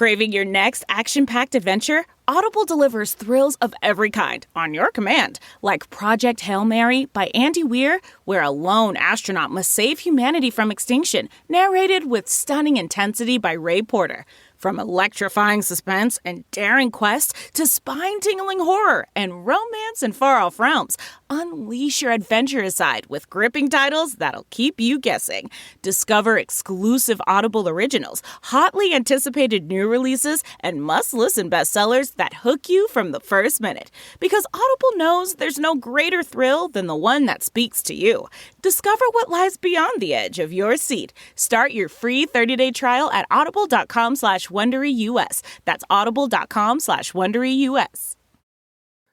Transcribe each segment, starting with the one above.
Craving your next action-packed adventure? Audible delivers thrills of every kind on your command, like Project Hail Mary by Andy Weir, where a lone astronaut must save humanity from extinction, narrated with stunning intensity by Ray Porter. From electrifying suspense and daring quest to spine-tingling horror and romance in far-off realms, unleash your adventurous side with gripping titles that'll keep you guessing. Discover exclusive Audible originals, hotly anticipated new releases, and must-listen bestsellers that hook you from the first minute. Because Audible knows there's no greater thrill than the one that speaks to you. Discover what lies beyond the edge of your seat. Start your free 30-day trial at audible.com/WonderyUS. That's audible.com/WonderyUS.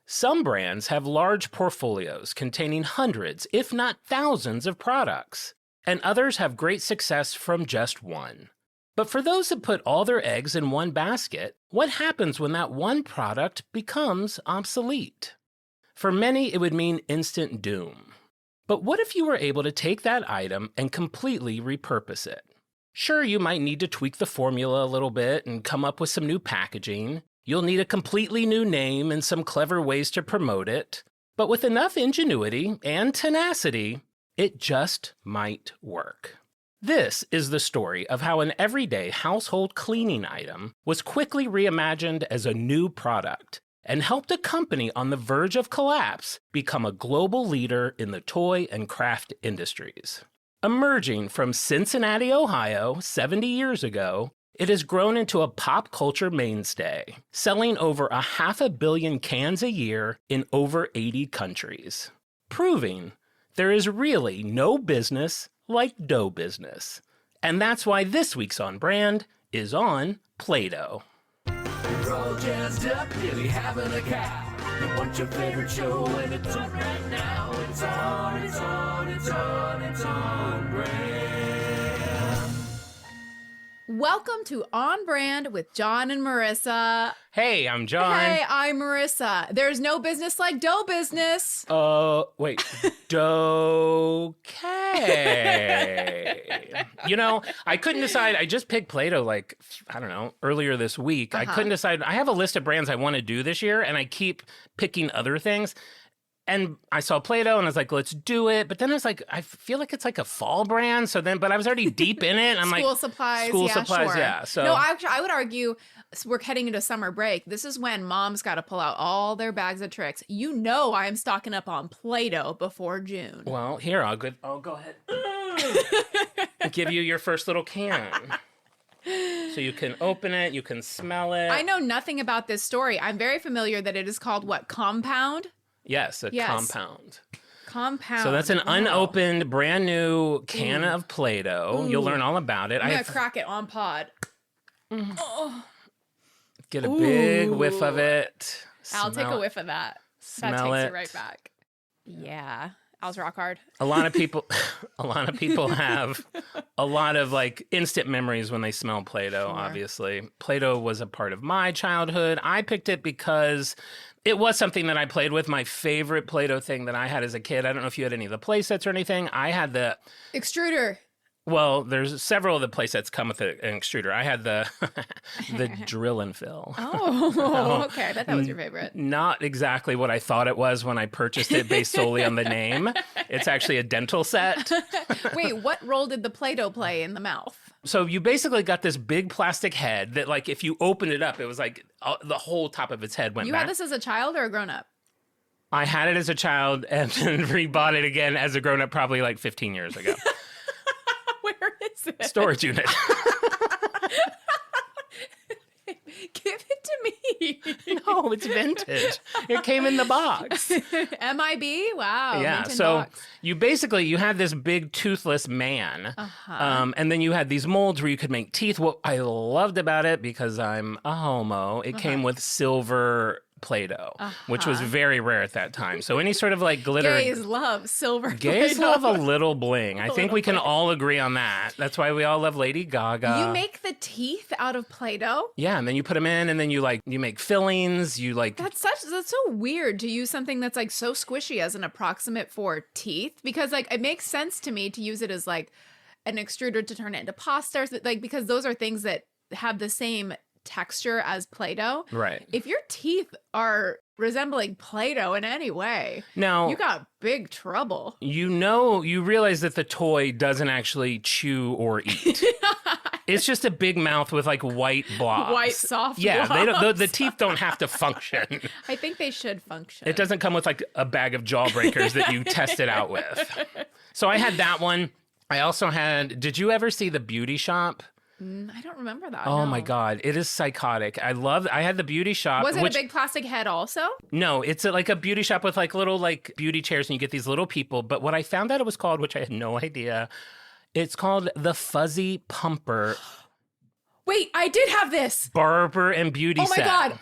Some brands have large portfolios containing hundreds, if not thousands, of products, and others have great success from just one. But for those that put all their eggs in one basket, what happens when that one product becomes obsolete? For many, it would mean instant doom. But what if you were able to take that item and completely repurpose it? Sure, you might need to tweak the formula a little bit and come up with some new packaging. You'll need a completely new name and some clever ways to promote it. But with enough ingenuity and tenacity, it just might work. This is the story of how an everyday household cleaning item was quickly reimagined as a new product and helped a company on the verge of collapse become a global leader in the toy and craft industries. Emerging from Cincinnati, Ohio, 70 years ago, it has grown into a pop culture mainstay, selling over 500 million cans a year in over 80 countries, proving there is really no business like dough business. And that's why this week's On Brand is on Play-Doh. You're all jazzed up, really having a cow. You want your favorite show and it's on right now. It's on brand. Welcome to On Brand with Jon and Marisa. Hey, I'm Jon. Hey, I'm Marisa. There's no business like dough business. Wait. Okay. You know, I couldn't decide. I just picked Play-Doh earlier this week. I couldn't decide. I have a list of brands I want to do this year, and I keep picking other things. And I saw Play-Doh, and I was like, let's do it. But then I was like, I feel like it's like a fall brand. But I was already deep in it. And I'm School supplies, yeah. So no, actually, I would argue we're heading into summer break. This is when moms got to pull out all their bags of tricks. You know I'm stocking up on Play-Doh before June. Well, here, I'll go ahead. Give you your first little can. So you can open it, you can smell it. I know nothing about this story. I'm very familiar that it is called, what, Compound? Yes, Compound. Compound. So that's an unopened, brand new can of Play-Doh. You'll learn all about it. I'm going to crack it on pod. Oh. Get a big whiff of it. I'll take a whiff of that. Smell that takes it. it right back. Yeah. Al's rock hard. A lot of people have a lot of like instant memories when they smell Play-Doh, obviously. Play-Doh was a part of my childhood. I picked it because it was something that I played with. My favorite Play-Doh thing that I had as a kid. I don't know if you had any of the play sets or anything. I had the extruder. Well, there's several of the play sets come with an extruder. I had the drill and fill. Oh, okay. I bet that was your favorite. Not exactly what I thought it was when I purchased it based solely on the name. It's actually a dental set. Wait, what role did the Play-Doh play in the mouth? So you basically got this big plastic head that, like, if you opened it up, it was like the whole top of its head went back. You had this as a child or a grown-up? I had it as a child and then rebought it again as a grown-up probably like 15 years ago. Where is it? Storage unit. Give it to me. No, it's vintage. It came in the box. MIB? Wow. Yeah. So you had this big toothless man. And then you had these molds where you could make teeth. What I loved about it, because I'm a homo, it came with silver Play-Doh, which was very rare at that time. So any sort of like glitter. Gays love silver Gays Play-Doh. love a little bling. I think we can all agree on that. That's why we all love Lady Gaga. You make the teeth out of Play-Doh? Yeah, and then you put them in, and then you make fillings. That's so weird to use something that's like so squishy as an approximate for teeth, because like it makes sense to me to use it as like an extruder to turn it into pasta, like, because those are things that have the same texture as Play-Doh. Right. If your teeth are resembling Play-Doh in any way, Now, you got big trouble. you realize that the toy doesn't actually chew or eat. It's just a big mouth with like white blobs. White soft Yeah, blobs. they don't, the teeth don't have to function. I think they should function. It doesn't come with like a bag of jawbreakers that you test it out with. So I had that one. I also had, did you ever see The Beauty Shop? I don't remember that. Oh no. my God, it is psychotic. I had The Beauty Shop. Was it a big plastic head also? No, it's like a beauty shop with like little like beauty chairs and you get these little people. But what I found out it was called, which I had no idea, it's called the Fuzzy Pumper Wait, I did have this. Barber and Beauty Set. Oh my God,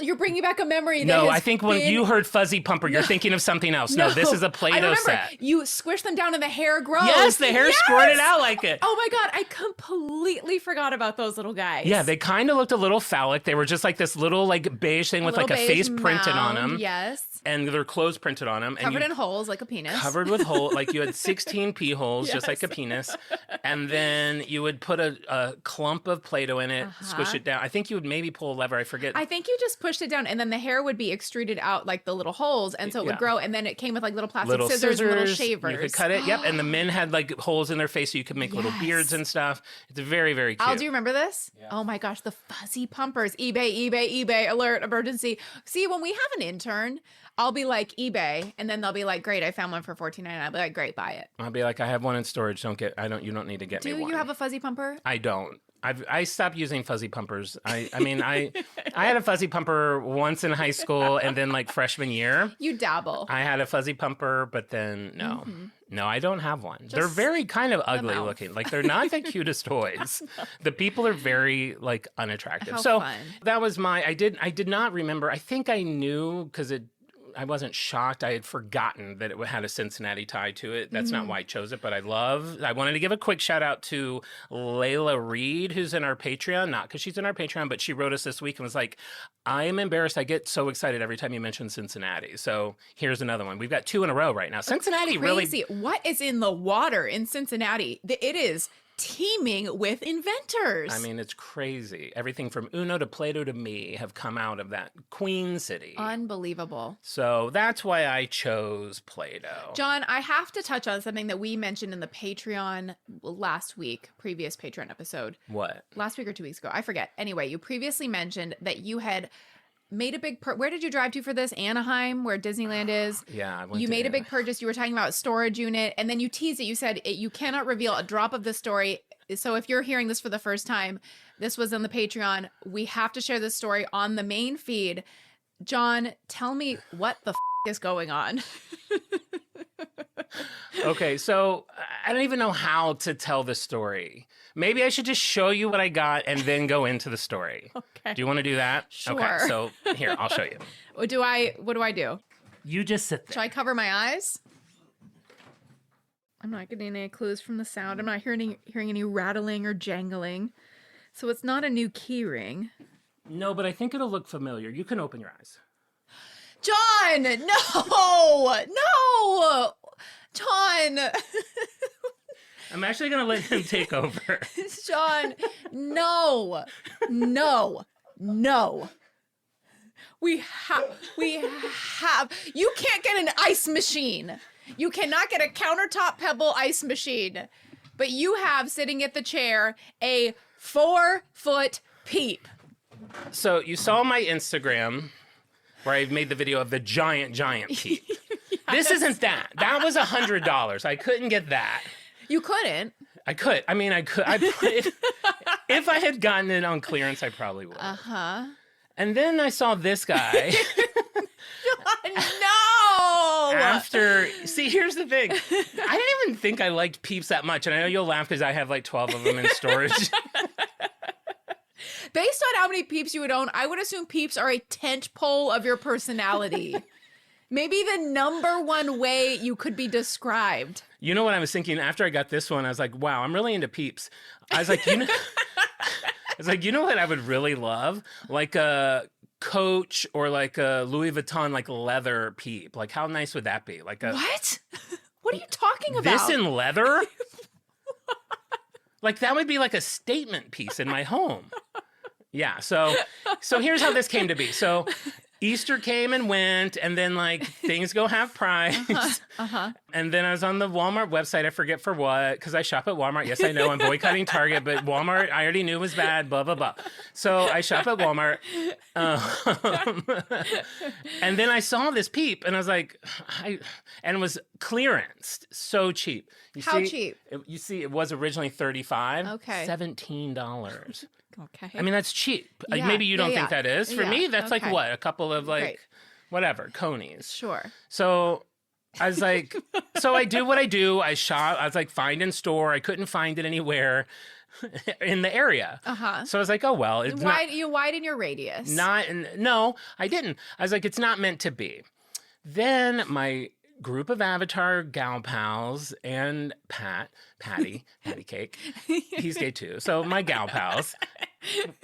you're bringing back a memory. No, that I think when you heard Fuzzy Pumper, you're thinking of something else. No, this is a I Play-Doh remember. set. You squish them down and the hair grows. Yes, the hair squirted out like it. Oh my God, I completely forgot about those little guys. Yeah, they kind of looked a little phallic. They were just like this little like beige thing with like a face printed on them. Yes. And their clothes printed on them. Covered in holes like a penis. Covered with holes. Like you had 16 pee holes, just like a penis. And then you would put a clump of Play-Doh in it, squish it down. I think you would maybe pull a lever. I forget. I think you just pushed it down and then the hair would be extruded out like the little holes. And so it would grow. And then it came with like little plastic scissors, little shavers. You could cut it. Yep. And the men had like holes in their face so you could make little beards and stuff. It's very, very cute. Al, do you remember this? Yeah. Oh my gosh, the Fuzzy Pumpers. eBay, alert, emergency. See, when we have an intern, I'll be like eBay, and then they'll be like, "Great, I found one for $14.99." I'll be like, "Great, buy it." I'll be like, "I have one in storage. You don't need to get me one." Do you have a Fuzzy Pumper? I don't. I stopped using fuzzy pumpers. I mean, I had a fuzzy pumper once in high school, and then like freshman year, You dabble. I had a fuzzy pumper, but then no. No, I don't have one. They're very kind of ugly looking. Like they're not the cutest toys. The people are very like unattractive. How so fun. that was I did not remember. I think I knew because I wasn't shocked. I had forgotten that it had a Cincinnati tie to it. That's not why I chose it, but I wanted to give a quick shout out to Layla Reed, who's in our Patreon. Not because she's in our Patreon, but she wrote us this week and was like, I am embarrassed. I get so excited every time you mention Cincinnati. So here's another one. We've got 2 in a row right now. Cincinnati Crazy. What is in the water in Cincinnati? It is teeming with inventors. I mean, it's crazy. Everything from Uno to Play-Doh to me have come out of that Queen City. Unbelievable. So that's why I chose Play-Doh. John, I have to touch on something that we mentioned in the Patreon previous Patreon episode. What? Last week or 2 weeks ago. I forget. Anyway, you previously mentioned that you had made a big where did you drive to for this? Anaheim, where Disneyland is. Yeah, you made a big purchase. You were talking about a storage unit, and then you teased it. You said you cannot reveal a drop of the story. So if you're hearing this for the first time, this was on the Patreon. We have to share this story on the main feed. John, tell me what the is going on. Okay, so I don't even know how to tell the story. Maybe I should just show you what I got and then go into the story. Okay. Do you want to do that? Sure. Okay, so here, I'll show you. What do I do? You just sit there. Should I cover my eyes? I'm not getting any clues from the sound. I'm not hearing any rattling or jangling. So it's not a new key ring. No, but I think it'll look familiar. You can open your eyes. John, no, John. I'm actually going to let him take over. John, no. We have. You can't get an ice machine. You cannot get a countertop pebble ice machine. But you have, sitting at the chair, a 4-foot peep. So you saw my Instagram where I made the video of the giant peep. Yes. This isn't that. That was $100. I couldn't get that. You couldn't. I could. I mean, I could. If I had gotten it on clearance, I probably would. Uh-huh. And then I saw this guy. No! See, here's the thing. I didn't even think I liked Peeps that much. And I know you'll laugh because I have like 12 of them in storage. Based on how many Peeps you would own, I would assume Peeps are a tent pole of your personality. Maybe the number one way you could be described. You know what I was thinking after I got this one? I was like, wow, I'm really into Peeps. I was like, you know what I would really love? Like a Coach or like a Louis Vuitton like leather Peep. Like how nice would that be? Like a What? What are you talking about? This in leather? Like that would be like a statement piece in my home. Yeah. So here's how this came to be. So Easter came and went, and then like things go half price. And then I was on the Walmart website. I forget for what, because I shop at Walmart. Yes, I know I'm boycotting Target, but Walmart I already knew was bad. Blah blah blah. So I shop at Walmart, and then I saw this Peep, and I was like, and it was clearanced, so cheap. How cheap? You see, it was originally $35. Okay. $17. Okay. I mean, that's cheap. Like, Yeah, maybe you don't yeah, think that is. For yeah, me, that's like okay. what? A couple of like, Right. whatever, conies. Sure. So I was like, so I do what I do. I shop. I was like, find in store. I couldn't find it anywhere in the area. So I was like, oh, well. It's You widen your radius. no, I didn't. I was like, it's not meant to be. Then my group of Avatar gal pals and Patty Cake, he's gay too. So my gal pals,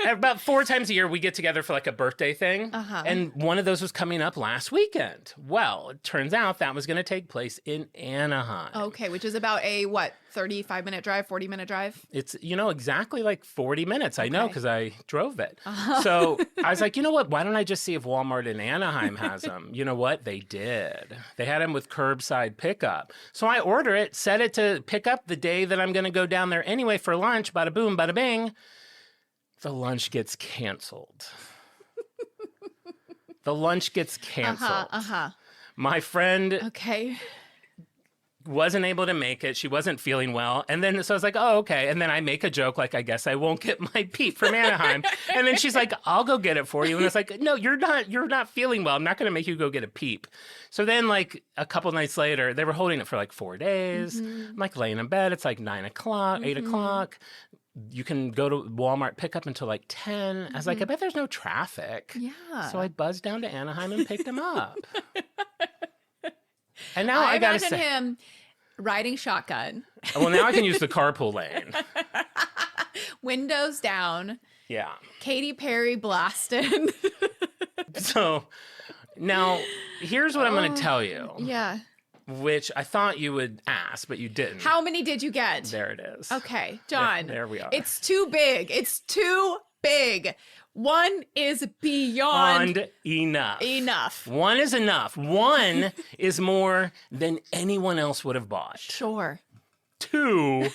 about 4 times a year, we get together for like a birthday thing. And one of those was coming up last weekend. Well, it turns out that was going to take place in Anaheim. Okay, which is about a 35-minute drive, 40-minute drive? It's, exactly like 40 minutes. I know because I drove it. So I was like, you know what? Why don't I just see if Walmart in Anaheim has them? You know what? They did. They had them with curbside pickup. So I order it, set it to pick up the day that I'm going to go down there anyway for lunch. Bada boom, bada bing. The lunch gets canceled. The lunch gets canceled. My friend Okay. wasn't able to make it. She wasn't feeling well. And then, so I was like, oh, okay. And then I make a joke, like, I guess I won't get my Peep from Anaheim. And then she's like, I'll go get it for you. And I was like, no, you're not feeling well. I'm not going to make you go get a Peep. So then, like, a couple nights later, they were holding it for like 4 days. I'm like laying in bed. It's like 9 o'clock, 8 o'clock. You can go to Walmart, pick up until like 10. I was like, I bet there's no traffic. Yeah. So I buzzed down to Anaheim and picked him up. And now I got to imagine say, him riding shotgun, well, now I can use the carpool lane. windows down, Yeah. Katy Perry blasted. So now here's what I'm going to tell you, Yeah. which I thought you would ask, but you didn't. How many did you get? There it is. Okay, John. There we are. It's too big. It's too big. One is beyond enough. enough. One is enough. One is more than anyone else would have bought. Sure. 2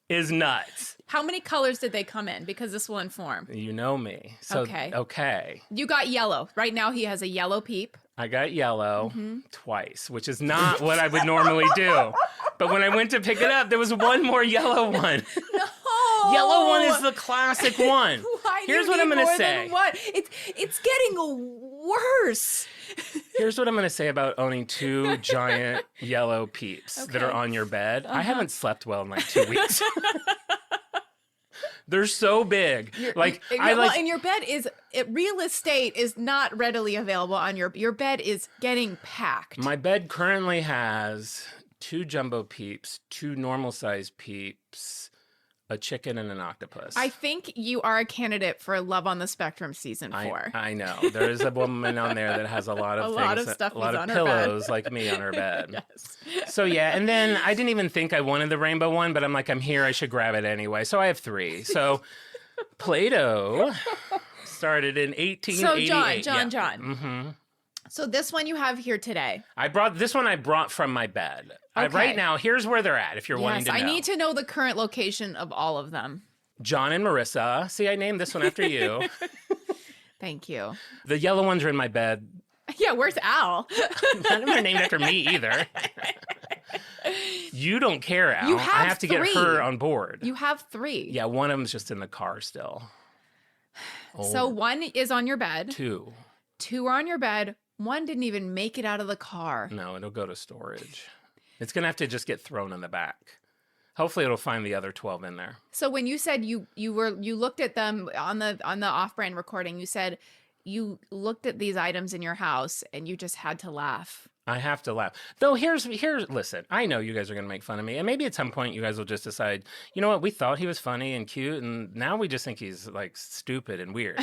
is nuts. How many colors did they come in? Because this will inform. You know me. So, okay. You got yellow. Right now he has a yellow Peep. I got yellow twice, which is not what I would normally do. But when I went to pick it up, there was one more yellow one. No. Yellow one is the classic one. Why do Here's you what need I'm going to more say. than one? It's getting worse. Here's what I'm going to say about owning 2 giant yellow Peeps that are on your bed. I haven't slept well in like 2 weeks. They're so big. And your bed real estate is not readily available on your bed is getting packed. My bed currently has 2 jumbo Peeps, 2 normal size Peeps, a chicken, and an octopus. I think you are a candidate for Love on the Spectrum season 4. I know. There is a woman on there that has a lot of stuff a lot of on her bed. pillows like me on her bed. Yes. So yeah, and then I didn't even think I wanted the rainbow one, but I'm like, I'm here, I should grab it anyway. So I have 3. So Play-Doh started in 1888. So John. So this one you have here today. I brought from my bed. Okay. Right now, here's where they're at if you're wanting to know. I need to know the current location of all of them. Jon and Marisa. See, I named this one after you. Thank you. The yellow ones are in my bed. Yeah, where's Al? None of them are named after me either. You don't care, Al. You have I have to 3. get her on board. You have 3. Yeah, one of them's just in the car still. So 1 is on your bed. 2. 2 are on your bed. 1 didn't even make it out of the car. No, it'll go to storage. It's going to have to just get thrown in the back. Hopefully it'll find the other 12 in there. So when you said you looked at them on the off-brand recording, you said you looked at these items in your house and you just had to laugh. I have to laugh. Though listen, I know you guys are going to make fun of me. And maybe at some point you guys will just decide, you know what, we thought he was funny and cute. And now we just think he's like stupid and weird.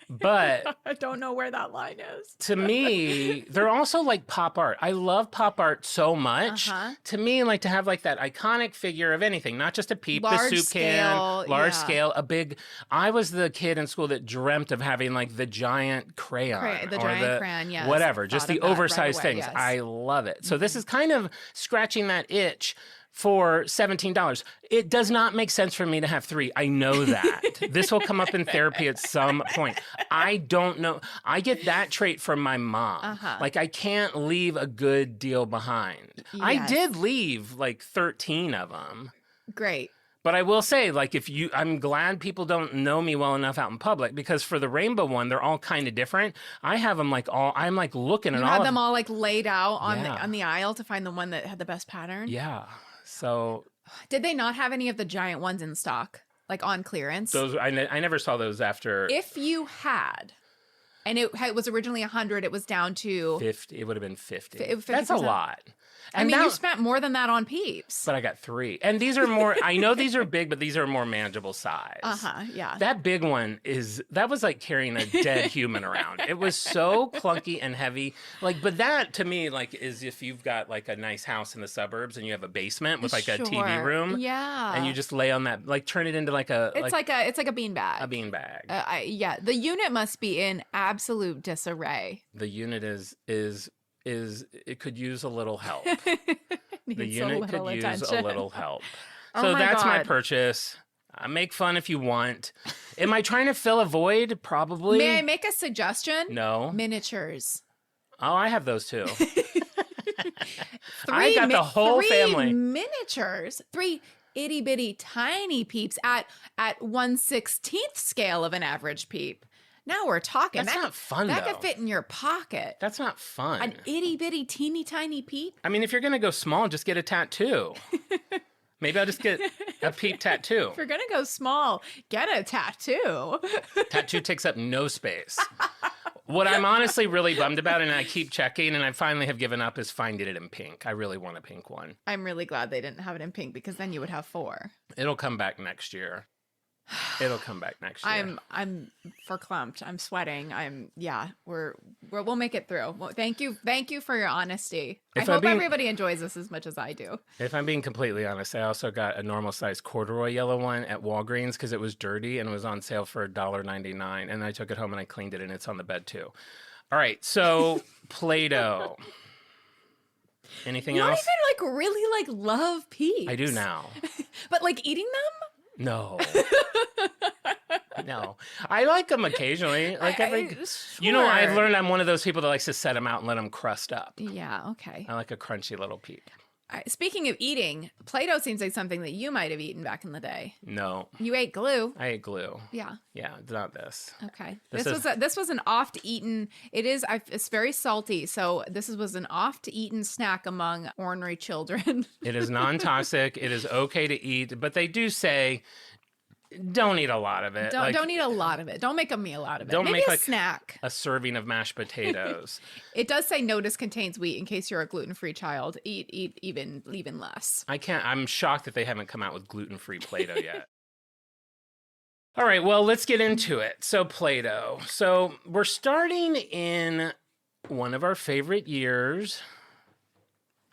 But I don't know where that line is. to me, they're also like pop art. I love pop art so much. To me, like to have like that iconic figure of anything, not just a Peep, Large the soup scale, can, large yeah. scale, a big. I was the kid in school that dreamt of having like the giant crayon, The or giant crayon, yes. whatever, just Thought the of that right oversized away, things. yes. I love it. So this is kind of scratching that itch. For $17. It does not make sense for me to have 3. I know that. This will come up in therapy at some point. I don't know. I get that trait from my mom. Like, I can't leave a good deal behind. I Yes. did leave like 13 of them. Great. But I will say, like, I'm glad people don't know me well enough out in public, because for the rainbow one, they're all kind of different. I have them like I'm like looking at You all had of them all like laid out on Yeah. on the aisle to find the one that had the best pattern. Yeah. So Did they not have any of the giant ones in stock, like on clearance? those, I never saw those after If you had, and it was originally 100, it was down to 50. It would have been 50. 50%. That's a lot. I And mean, that- you spent more than that on Peeps. But I got 3. And these are more, I know these are big, but these are more manageable size. Yeah. That big one that was like carrying a dead human around. It was so clunky and heavy. Like, but that to me, like, is if you've got like a nice house in the suburbs and you have a basement with like a TV Sure. room. Yeah. And you just lay on that, like turn it into like a, it's like a beanbag. a beanbag. Yeah, the unit must be in absolute disarray. The unit is it could use a little help. The Needs unit could use a attention. little help. Oh So my that's my God. purchase. Make fun if you want. Am I trying to fill a void? Probably. May I make a suggestion? No. Miniatures. Oh, I have those too. Three got the whole three family. miniatures. 3 itty bitty tiny Peeps at 1/16th scale of an average Peep. Now we're talking. That's not fun, That though. could fit in your pocket. That's not fun. An itty bitty teeny tiny Peep. I mean, if you're going to go small, just get a tattoo. Maybe I'll just get a Peep tattoo. If you're gonna go small, get a tattoo. Tattoo takes up no space. What I'm honestly really bummed about, and I keep checking, and I finally have given up, is finding it in pink. I really want a pink one. I'm really glad they didn't have it in pink, because then you would have 4. It'll come back next year. It'll come back next year. I'm verklempt. I'm sweating. We'll make it through. Well, thank you for your honesty. I If I'm hope being- everybody enjoys this as much as I do. If I'm being completely honest, I also got a normal size corduroy yellow one at Walgreens because it was dirty and it was on sale for $1.99. And I took it home and I cleaned it, and it's on the bed too. All right, so Play-Doh. Anything You don't else? even really love Peeps. I do now. But like eating them? No. No. I like them occasionally. Like every, you know, I've sure. learned I'm one of those people that likes to set them out and let them crust up. Yeah, okay. I like a crunchy little Peep. All right, speaking of eating, Play-Doh seems like something that you might have eaten back in the day. No. You ate glue. I ate glue. Yeah. Yeah, it's not this. Okay. This This was an oft-eaten. It's very salty, so was an oft-eaten snack among ornery children. It is non-toxic. It is okay to eat, but they do say don't eat a lot of it. Don't eat a lot of it. Don't make a meal out of it. Don't Maybe make a like snack. a serving of mashed potatoes. It does say notice contains wheat in case you're a gluten-free child. Eat even less. I'm shocked that they haven't come out with gluten-free Play-Doh yet. All right, well, let's get into it. So Play-Doh. So we're starting in one of our favorite years,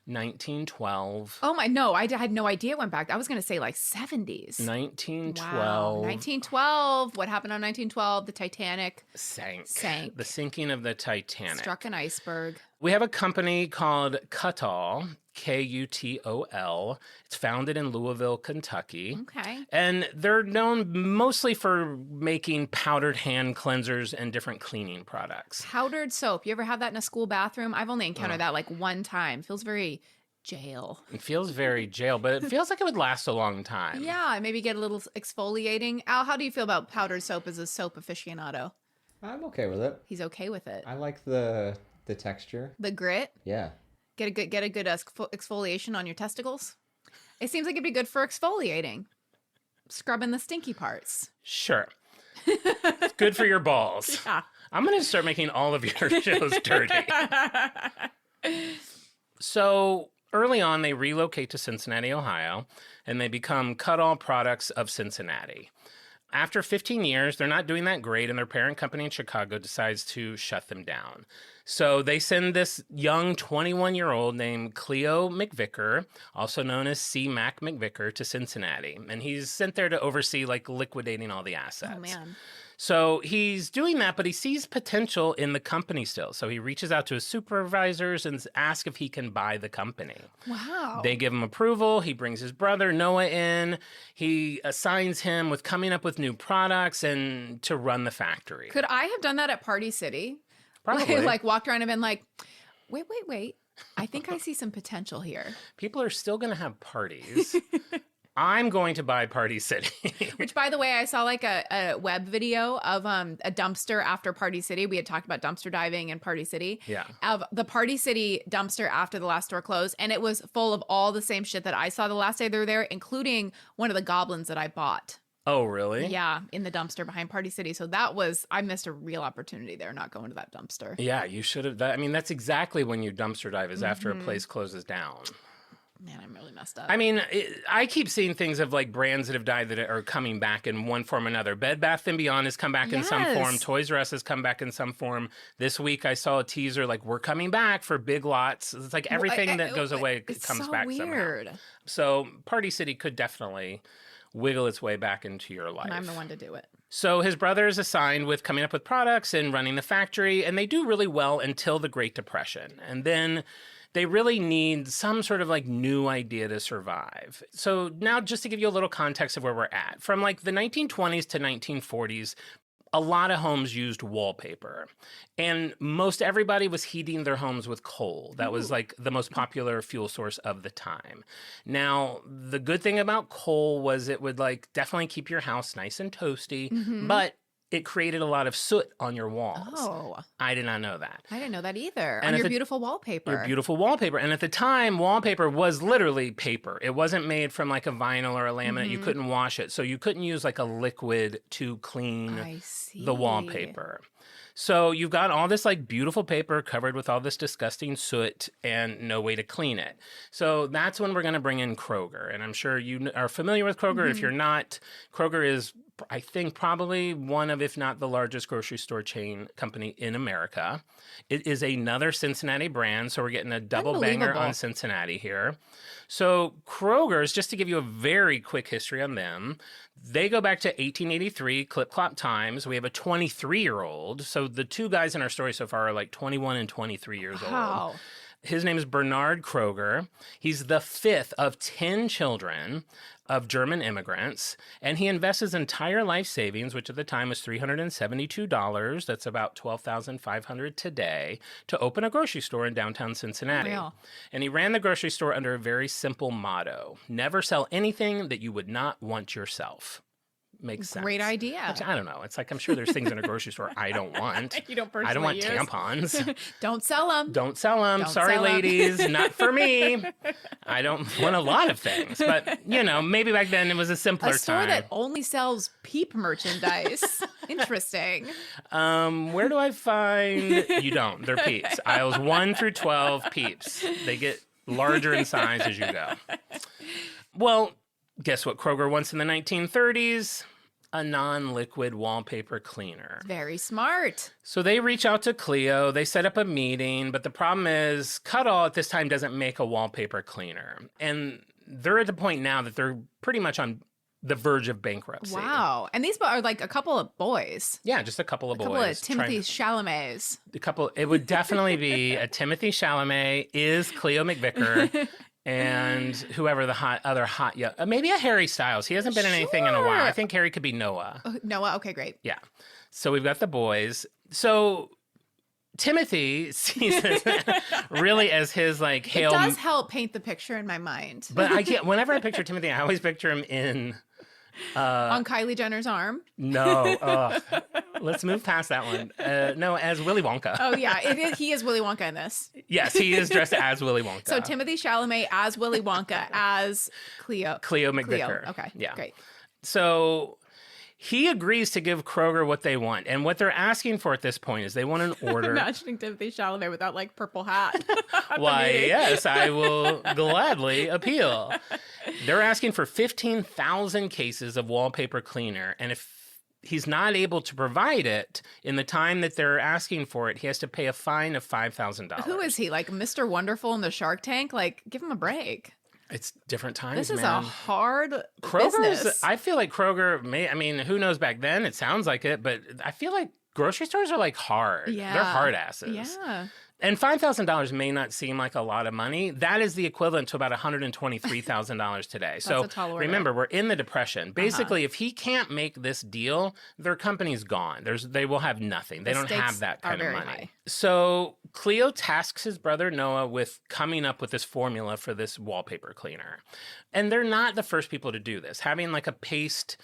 1912. Oh my, no, I had no idea it went back. I was going to say like 70s. 1912 Wow. 1912. What happened on 1912? The Titanic sank. The sinking of the Titanic. struck an iceberg. We have a company called Kutol, Kutol. It's founded in Louisville, Kentucky. Okay. And they're known mostly for making powdered hand cleansers and different cleaning products. Powdered soap. You ever have that in a school bathroom? I've only encountered that like one time. Feels very jail. It feels very jail, but it feels like it would last a long time. Yeah, maybe get a little exfoliating. Al, how do you feel about powdered soap as a soap aficionado? I'm okay with it. He's okay with it. I like the texture. The grit. Yeah. Get a good exfoliation on your testicles. It seems like it'd be good for exfoliating, scrubbing the stinky parts. Sure. It's good for your balls. Yeah. I'm going to start making all of your shows dirty. So early on, they relocate to Cincinnati, Ohio, and they become Kutol Products of Cincinnati. After 15 years, they're not doing that great, and their parent company in Chicago decides to shut them down. So they send this young 21-year-old named Cleo McVicker, also known as C. Mac McVicker, to Cincinnati. And he's sent there to oversee like liquidating all the assets. Oh, man. So he's doing that, but he sees potential in the company still. So he reaches out to his supervisors and asks if he can buy the company. Wow. They give him approval. He brings his brother Noah in. He assigns him with coming up with new products and to run the factory. Could I have done that at Party City? Probably. Like walked around and been like, wait. I think I see some potential here. People are still going to have parties. I'm going to buy Party City. Which, by the way, I saw like a web video of a dumpster after Party City. We had talked about dumpster diving in Party City. Yeah. Of the Party City dumpster after the last store closed. And it was full of all the same shit that I saw the last day they were there, including one of the goblins that I bought. Oh, really? Yeah, in the dumpster behind Party City. So I missed a real opportunity there, not going to that dumpster. Yeah, you should have. I mean, that's exactly when you dumpster dive is after a place closes down. Man, I'm really messed up. I mean, I keep seeing things of like brands that have died that are coming back in one form or another. Bed Bath & Beyond has come back in some form. Toys R Us has come back in some form. This week I saw a teaser like, we're coming back for Big Lots. It's like everything that goes away comes back weird. somehow. So Party City could definitely wiggle its way back into your life. And I'm the one to do it. So his brother is assigned with coming up with products and running the factory, and they do really well until the Great Depression. And then they really need some sort of like new idea to survive. So now just to give you a little context of where we're at, from like the 1920s to 1940s, a lot of homes used wallpaper, and most everybody was heating their homes with coal. That was like the most popular fuel source of the time. Now, the good thing about coal was it would like definitely keep your house nice and toasty, but it created a lot of soot on your walls. Oh. I did not know that. I didn't know that either. And on your beautiful wallpaper. Your beautiful wallpaper. And at the time, wallpaper was literally paper. It wasn't made from like a vinyl or a laminate. You couldn't wash it. So you couldn't use like a liquid to clean the wallpaper. So you've got all this like beautiful paper covered with all this disgusting soot and no way to clean it. So that's when we're going to bring in Kroger. And I'm sure you are familiar with Kroger. If you're not, Kroger is, I think, probably one of, if not the largest grocery store chain company in America. It is another Cincinnati brand. So we're getting a double banger on Cincinnati here. So Kroger's, just to give you a very quick history on them, they go back to 1883, clip-clop times. We have a 23-year-old. So the two guys in our story so far are like 21 and 23 years old. His name is Bernard Kroger. He's the fifth of 10 children of German immigrants, and he invests his entire life savings, which at the time was $372, that's about $12,500 today, to open a grocery store in downtown Cincinnati. Real. And he ran the grocery store under a very simple motto: never sell anything that you would not want yourself. Makes sense. Great idea. Which, I don't know. It's like, I'm sure there's things in a grocery store I don't want. You don't personally I don't want use. tampons. Don't sell them. Don't sell them. Sorry, sell 'em. ladies. Not for me. I don't want a lot of things. But, you know, maybe back then it was a simpler A store time. that only sells Peep merchandise. Interesting. Where do I find... You don't. They're Peeps. Aisles 1 through 12, Peeps. They get larger in size as you go. Well, guess what Kroger wants in the 1930s? A non-liquid wallpaper cleaner. Very smart. So they reach out to Cleo, they set up a meeting, but the problem is Cuddall at this time doesn't make a wallpaper cleaner. And they're at the point now that they're pretty much on the verge of bankruptcy. Wow. And these are like a couple of boys. Yeah, just a couple of boys. A couple of Timothy Chalamets. It would definitely be a Timothy Chalamet is Cleo McVicker. And whoever the other hot, maybe a Harry Styles. He hasn't been in anything in a while. I think Harry could be Noah. Noah, okay, great. Yeah. So we've got the boys. So Timothy sees this really as his like hail. It does help paint the picture in my mind. But I can't. Whenever I picture Timothy, I always picture him in. On Kylie Jenner's arm? No. Let's move past that one. No, as Willy Wonka. Oh, yeah. He is Willy Wonka in this. Yes, he is dressed as Willy Wonka. So Timothy Chalamet as Willy Wonka as Cleo. Cleo McVicker. Okay. Yeah. Great. So he agrees to give Kroger what they want. And what they're asking for at this point is they want an order. Imagining Timothy Chalamet without like purple hat. Why, yes, I will gladly appeal. They're asking for 15,000 cases of wallpaper cleaner and he's not able to provide it in the time that they're asking for it, he has to pay a fine of $5,000. Who is he? Like Mr. Wonderful in the Shark Tank? Like, give him a break. It's different times, This is man. a hard Kroger's, business. I feel like Kroger who knows back then? It sounds like it, but I feel like grocery stores are like hard. Yeah. They're hard asses. Yeah. And $5,000 may not seem like a lot of money. That is the equivalent to about $123,000 today. So a tall order. remember, we're in the Depression. Basically, if he can't make this deal, their company's gone. They will have nothing. They The don't stakes have that are kind of very money. high. So Cleo tasks his brother Noah with coming up with this formula for this wallpaper cleaner. And they're not the first people to do this. Having like a paste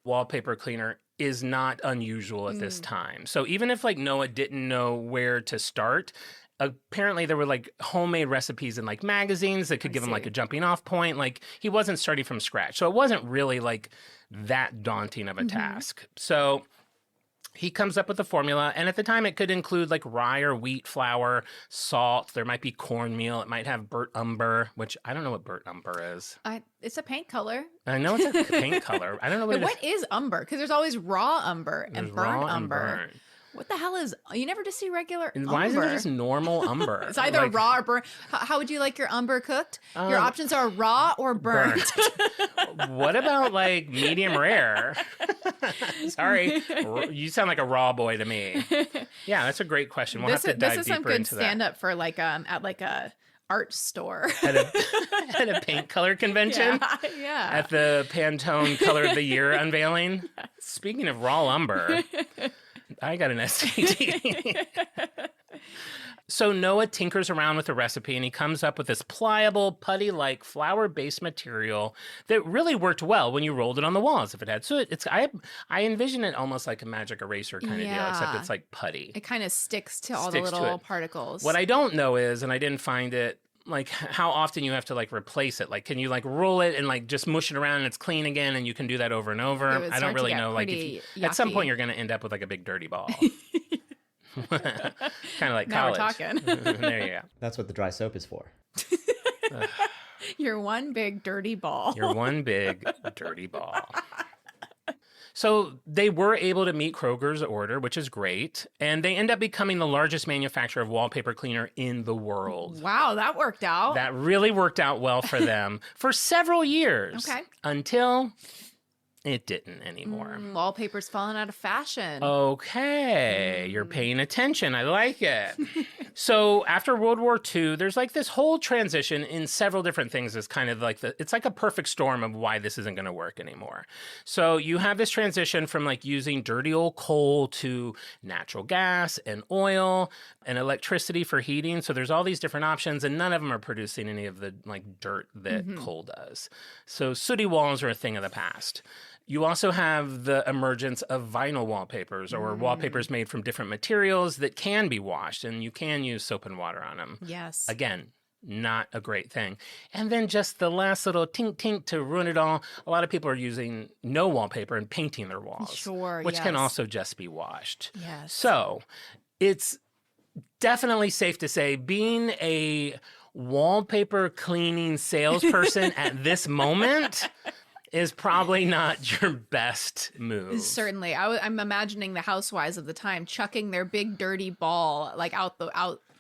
wallpaper cleaner is not unusual at this time. So even if like Noah didn't know where to start, apparently there were like homemade recipes in like magazines that could give him like a jumping off point. Like he wasn't starting from scratch. So it wasn't really like that daunting of a task. So he comes up with a formula, and at the time it could include like rye or wheat flour, salt, there might be cornmeal, it might have burnt umber, which I don't know what burnt umber is. It's a paint color. I know it's a paint color. I don't know what But it is. what is umber? Because there's always raw umber and There's burnt raw and umber. burnt. What the hell is? You never just see regular And umber. why isn't it just normal umber? It's either Like, raw or burnt. How would you like your umber cooked? Your options are raw or burnt. What about like medium rare? Sorry, you sound like a raw boy to me. Yeah, that's a great question. We'll have to dive this is some deeper good into stand that. up for like at like a art store. At a paint color convention. Yeah. At the Pantone Color of the Year unveiling. Speaking of raw umber, I got an STD. So Noah tinkers around with the recipe and he comes up with this pliable, putty-like flour-based material that really worked well when you rolled it on the walls. If it had soot, I envision it almost like a magic eraser kind of deal, except Yeah. it's like putty. It kind of sticks to all Sticks the to little it. particles. What I don't know is, and I didn't find it, like how often you have to like replace it. Like, can you like roll it and like just mush it around and it's clean again and you can do that over and over? It would I start don't to really get know. Like, pretty at some yucky. point you're going to end up with like a big dirty ball. Kind of like Now we're college. talking. There you go. That's what the dry soap is for. You're one big dirty ball. You're one big dirty ball. So they were able to meet Kroger's order, which is great. And they end up becoming the largest manufacturer of wallpaper cleaner in the world. Wow, that worked out. That really worked out well for them for several years. Okay. Until it didn't anymore. Wallpaper's falling out of fashion. Okay, you're paying attention. I like it. So after World War II, there's like this whole transition in several different things. It's kind of like it's like a perfect storm of why this isn't going to work anymore. So you have this transition from like using dirty old coal to natural gas and oil and electricity for heating. So there's all these different options, and none of them are producing any of the like dirt that coal does. So sooty walls are a thing of the past. You also have the emergence of vinyl wallpapers or wallpapers made from different materials that can be washed, and you can use soap and water on them. Yes. Again, not a great thing. And then just the last little tink to ruin it all, a lot of people are using no wallpaper and painting their walls. Sure, Which can yes. also just be washed. Yes. So it's definitely safe to say being a wallpaper cleaning salesperson at this moment is probably not your best move. Certainly. I'm imagining the housewives of the time chucking their big dirty ball like out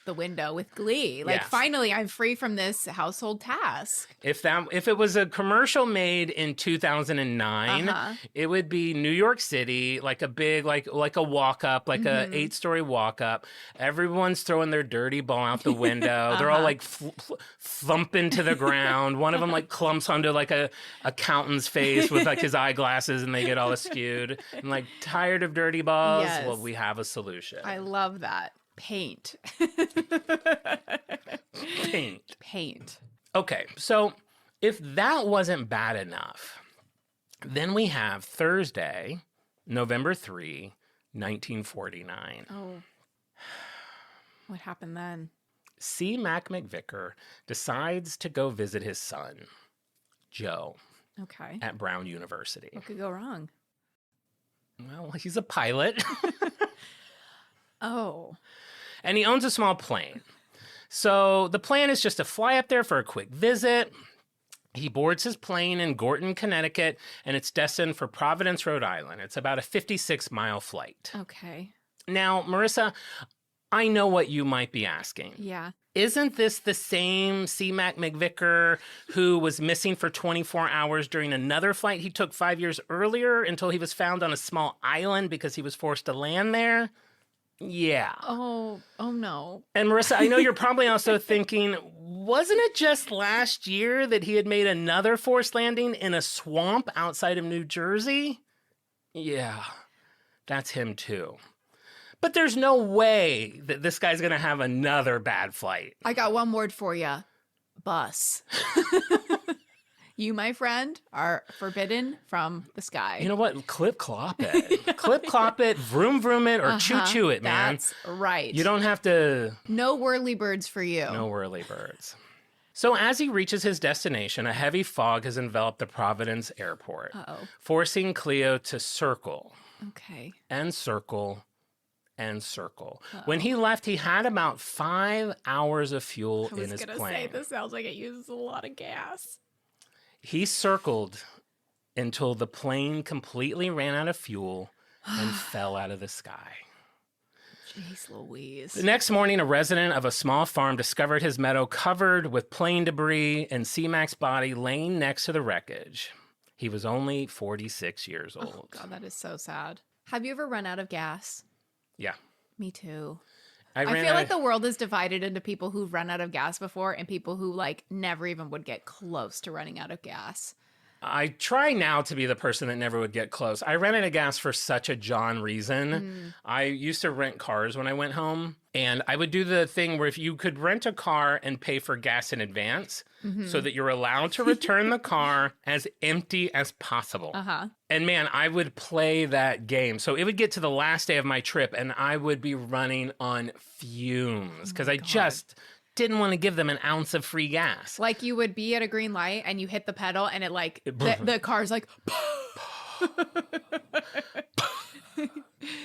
the window with glee. Like, Yes. finally, I'm free from this household task. If it was a commercial made in 2009, it would be New York City, like a big like a walk up, like a 8-story walk up. Everyone's throwing their dirty ball out the window. They're all like thumping to the ground. One of them like clumps onto like a accountant's face with like his eyeglasses, and they get all askewed. And like, tired of dirty balls? Yes. Well, we have a solution. I love that. Paint. Paint. Okay, so if that wasn't bad enough, then we have Thursday, November 3, 1949. Oh. What happened then? C. Mac McVicker decides to go visit his son, Joe, Okay. at Brown University. What could go wrong? Well, he's a pilot, Oh. and he owns a small plane. So the plan is just to fly up there for a quick visit, He boards his plane in Gorton, Connecticut, and it's destined for Providence, Rhode Island. It's about a 56-mile flight. Okay. Now, Marissa, I know what you might be asking. Yeah. Isn't this the same C-Mac McVicker who was missing for 24 hours during another flight he took 5 years earlier until he was found on a small island because he was forced to land there? Yeah. Oh no. And Marissa, I know you're probably also thinking, wasn't it just last year that he had made another forced landing in a swamp outside of New Jersey? Yeah, that's him too. But there's no way that this guy's going to have another bad flight. I got one word for you. Bus. You, my friend, are forbidden from the sky. You know what? Clip clop it. Clip clop it, vroom vroom it, or choo choo it, man. That's right. You don't have to... No whirlybirds for you. No whirlybirds. So as he reaches his destination, a heavy fog has enveloped the Providence airport, forcing Cleo to circle Okay. and circle and circle. When he left, he had about 5 hours of fuel in his I was going to plane. say, this sounds like it uses a lot of gas. He circled until the plane completely ran out of fuel and fell out of the sky. Jeez Louise. The next morning, a resident of a small farm discovered his meadow covered with plane debris and C-Mac's body laying next to the wreckage. He was only 46 years old. Oh, God, that is so sad. Have you ever run out of gas? Yeah. Me too. I I feel like the world is divided into people who've run out of gas before and people who like never even would get close to running out of gas. I try now to be the person that never would get close. I ran out of gas for such a John reason. I used to rent cars when I went home, and I would do the thing where if you could rent a car and pay for gas in advance so that you're allowed to return the car as empty as possible. And man, I would play that game. So it would get to the last day of my trip, and I would be running on fumes because I just didn't want to give them an ounce of free gas. Like you would be at a green light and you hit the pedal and it like, the car's like,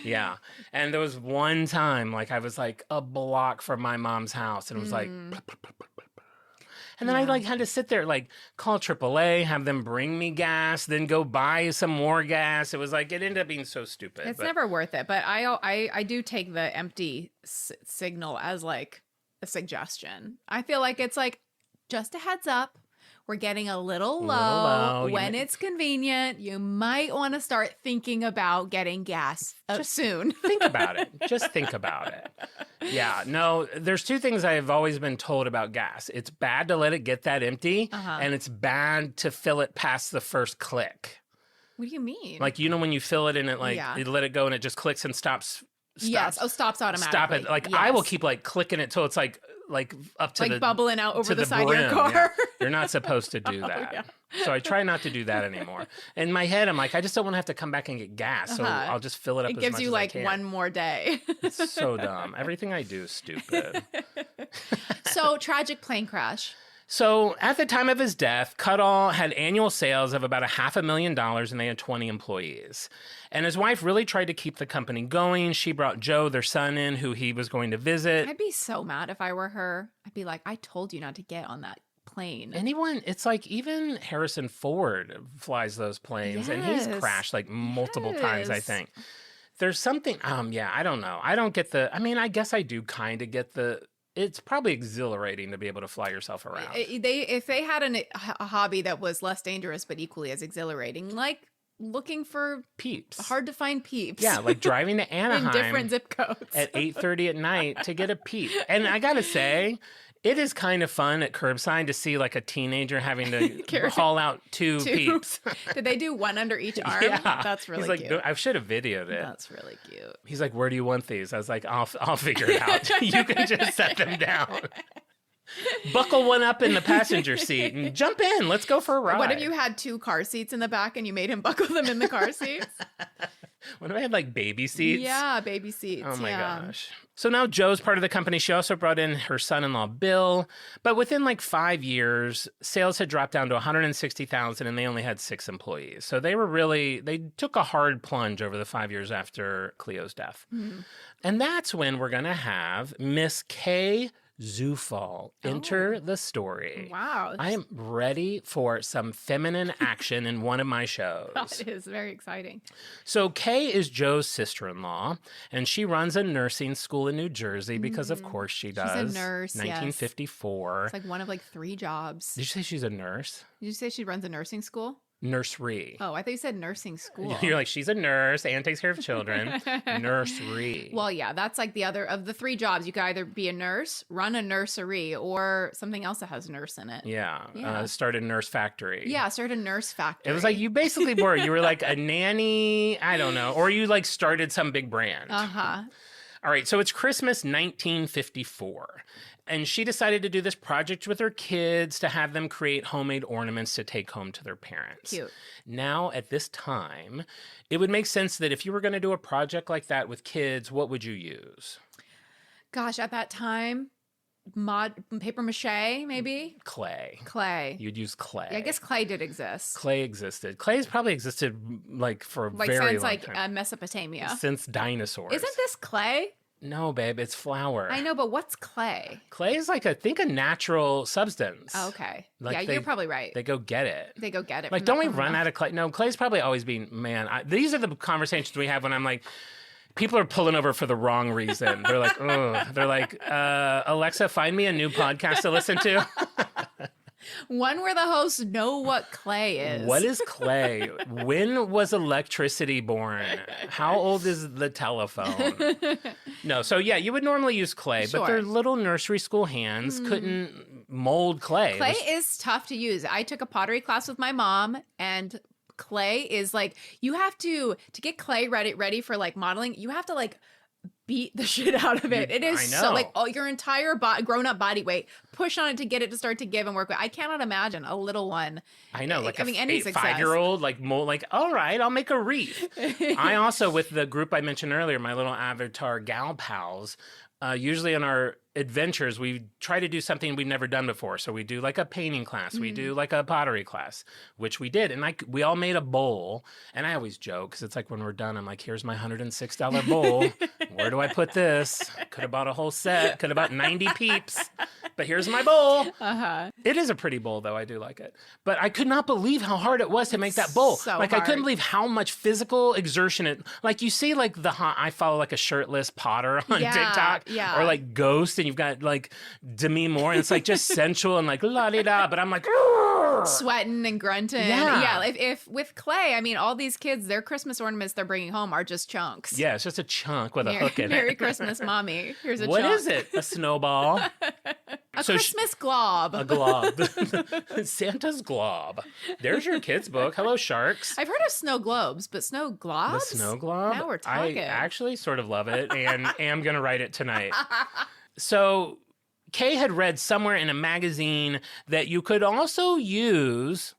Yeah. And there was one time, like I was like a block from my mom's house and it was like, and then I like had to sit there, like call AAA, have them bring me gas, then go buy some more gas. It was like, it ended up being so stupid. it's never worth it. But I do take the empty signal as like a suggestion. I feel like it's like just a heads up. We're getting a little low. When it's convenient, you might want to start thinking about getting gas soon. Think about it. Just think about it. Yeah, no, there's two things I've always been told about gas. It's bad to let it get that empty, and it's bad to fill it past the first click. What do you mean? Like, you know, when you fill it and it like, you let it go and it just clicks and stops. Yes. Oh, stops automatically. Stop it. Like, I will keep like clicking it till it's like up to like the bubbling out over the side brim. of your car. Yeah. You're not supposed to do that. So I try not to do that anymore. In my head, I'm like, I just don't want to have to come back and get gas. So I'll just fill it up as much as I can. It gives you like one more day. It's so dumb. Everything I do is stupid. So tragic plane crash. So at the time of his death, Cuttall had annual sales of about $500,000 and they had 20 employees. And his wife really tried to keep the company going. She brought Joe, their son, in, who he was going to visit. I'd be so mad if I were her. I'd be like, I told you not to get on that plane. It's like even Harrison Ford flies those planes and he's crashed like multiple times, I think. There's something, I don't know. I don't get I guess I do kind of get it's probably exhilarating to be able to fly yourself around. If they had a hobby that was less dangerous but equally as exhilarating, like looking for peeps, hard to find peeps. Yeah, like driving to Anaheim in different zip codes at 8:30 at night to get a peep. And I gotta say, it is kind of fun at curbside to see like a teenager having to haul out two peeps. Did they do one under each arm? Yeah. That's really He's like, cute. I should have videoed it. That's really cute. He's like, where do you want these? I was like, I'll figure it out. You can just set them down. Buckle one up in the passenger seat and jump in. Let's go for a ride. What if you had two car seats in the back and you made him buckle them in the car seats? What if I had like baby seats? Yeah, baby seats. Oh my gosh. So now Joe's part of the company. She also brought in her son-in-law, Bill. But within like 5 years, sales had dropped down to 160,000 and they only had 6 employees. So they took a hard plunge over the 5 years after Cleo's death. And that's when we're going to have Miss K. Zoofall. Enter the story. Wow. I am ready for some feminine action in one of my shows. That is very exciting. So Kay is Joe's sister-in-law, and she runs a nursing school in New Jersey because, of course, she does. She's a nurse, 1954. It's like one of like 3 jobs. Did you say she's a nurse? Did you say she runs a nursing school? Nursery. Oh, I thought you said nursing school. You're like, she's a nurse and takes care of children. Nursery. Well, yeah, that's like the other of the 3 jobs. You could either be a nurse, run a nursery, or something else that has nurse in it. Yeah. Start a nurse factory. Yeah, start a nurse factory. It was like you basically were. You were like a nanny, I don't know, or you like started some big brand. Uh-huh. All right, so it's Christmas 1954. And she decided to do this project with her kids to have them create homemade ornaments to take home to their parents. Cute. Now, at this time, it would make sense that if you were going to do a project like that with kids, what would you use? Gosh, at that time, paper mache, maybe? Clay. You'd use clay. Yeah, I guess clay did exist. Clay existed. Clay's probably existed like for a very since long like time. Mesopotamia. Since dinosaurs. Isn't this clay? No, babe, it's flour. I know, but what's clay? Clay is like, I think, a natural substance. Oh, okay. Like yeah, you're probably right. They go get it. They go get it. Like, don't we run out of clay? No, clay's probably always been, man, these are the conversations we have when I'm like, people are pulling over for the wrong reason. They're like, ugh. They're like, Alexa, find me a new podcast to listen to. One where the hosts know what clay is. What is clay? When was electricity born? How old is the telephone? No, so yeah, you would normally use clay, but their little nursery school hands couldn't mold clay. Clay is tough to use. I took a pottery class with my mom, and clay is like, you have to get clay ready for like modeling, you have to like beat the shit out of it. It is so like your entire grown-up body weight, push on it to get it to start to give and work. I cannot imagine a little one. I know, like any 5-year-old, like all right, I'll make a wreath. I also, with the group I mentioned earlier, my little Avatar gal pals, usually in our adventures, we try to do something we've never done before. So we do like a painting class, we do like a pottery class, which we did. And we all made a bowl. And I always joke, because it's like when we're done, I'm like, here's my $106 bowl. Where do I put this? Could have bought a whole set, could have bought 90 peeps. But here's my bowl. It is a pretty bowl, though. I do like it. But I could not believe how hard it was to make that bowl. So like, hard. I couldn't believe how much physical exertion it... Like, you see, like, I follow, like, a shirtless potter on TikTok. Yeah. Or, like, Ghost, and you've got, like, Demi Moore, and it's, like, just sensual and, like, la-di-da. But I'm like... Argh! Sweating and grunting. Yeah. If with clay, I mean, all these kids, their Christmas ornaments they're bringing home are just chunks. Yeah, it's just a chunk with a hook in it. Merry Christmas, Mommy. Here's a chunk. What is it? A snowball? A Christmas glob. A glob. Santa's glob. There's your kid's book. Hello, sharks. I've heard of snow globes, but snow globs? The snow globe? Now we're talking. I actually sort of love it and am going to write it tonight. So Kay had read somewhere in a magazine that you could also use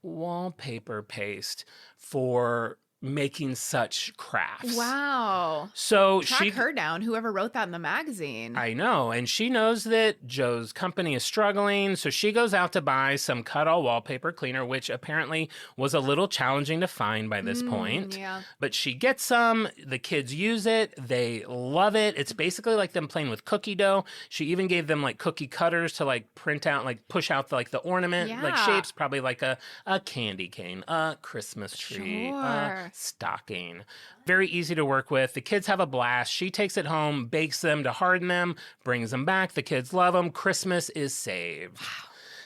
wallpaper paste for making such crafts. Wow. So Track her down, whoever wrote that in the magazine. I know. And she knows that Joe's company is struggling. So she goes out to buy some cut-all wallpaper cleaner, which apparently was a little challenging to find by this point. Yeah. But she gets some. The kids use it. They love it. It's basically like them playing with cookie dough. She even gave them like cookie cutters to like print out, like push out the ornament, like shapes, probably like a candy cane, a Christmas tree, a stocking. Very easy to work with. The kids have a blast. She takes it home, bakes them to harden them, brings them back. The kids love them. Christmas is saved. Wow.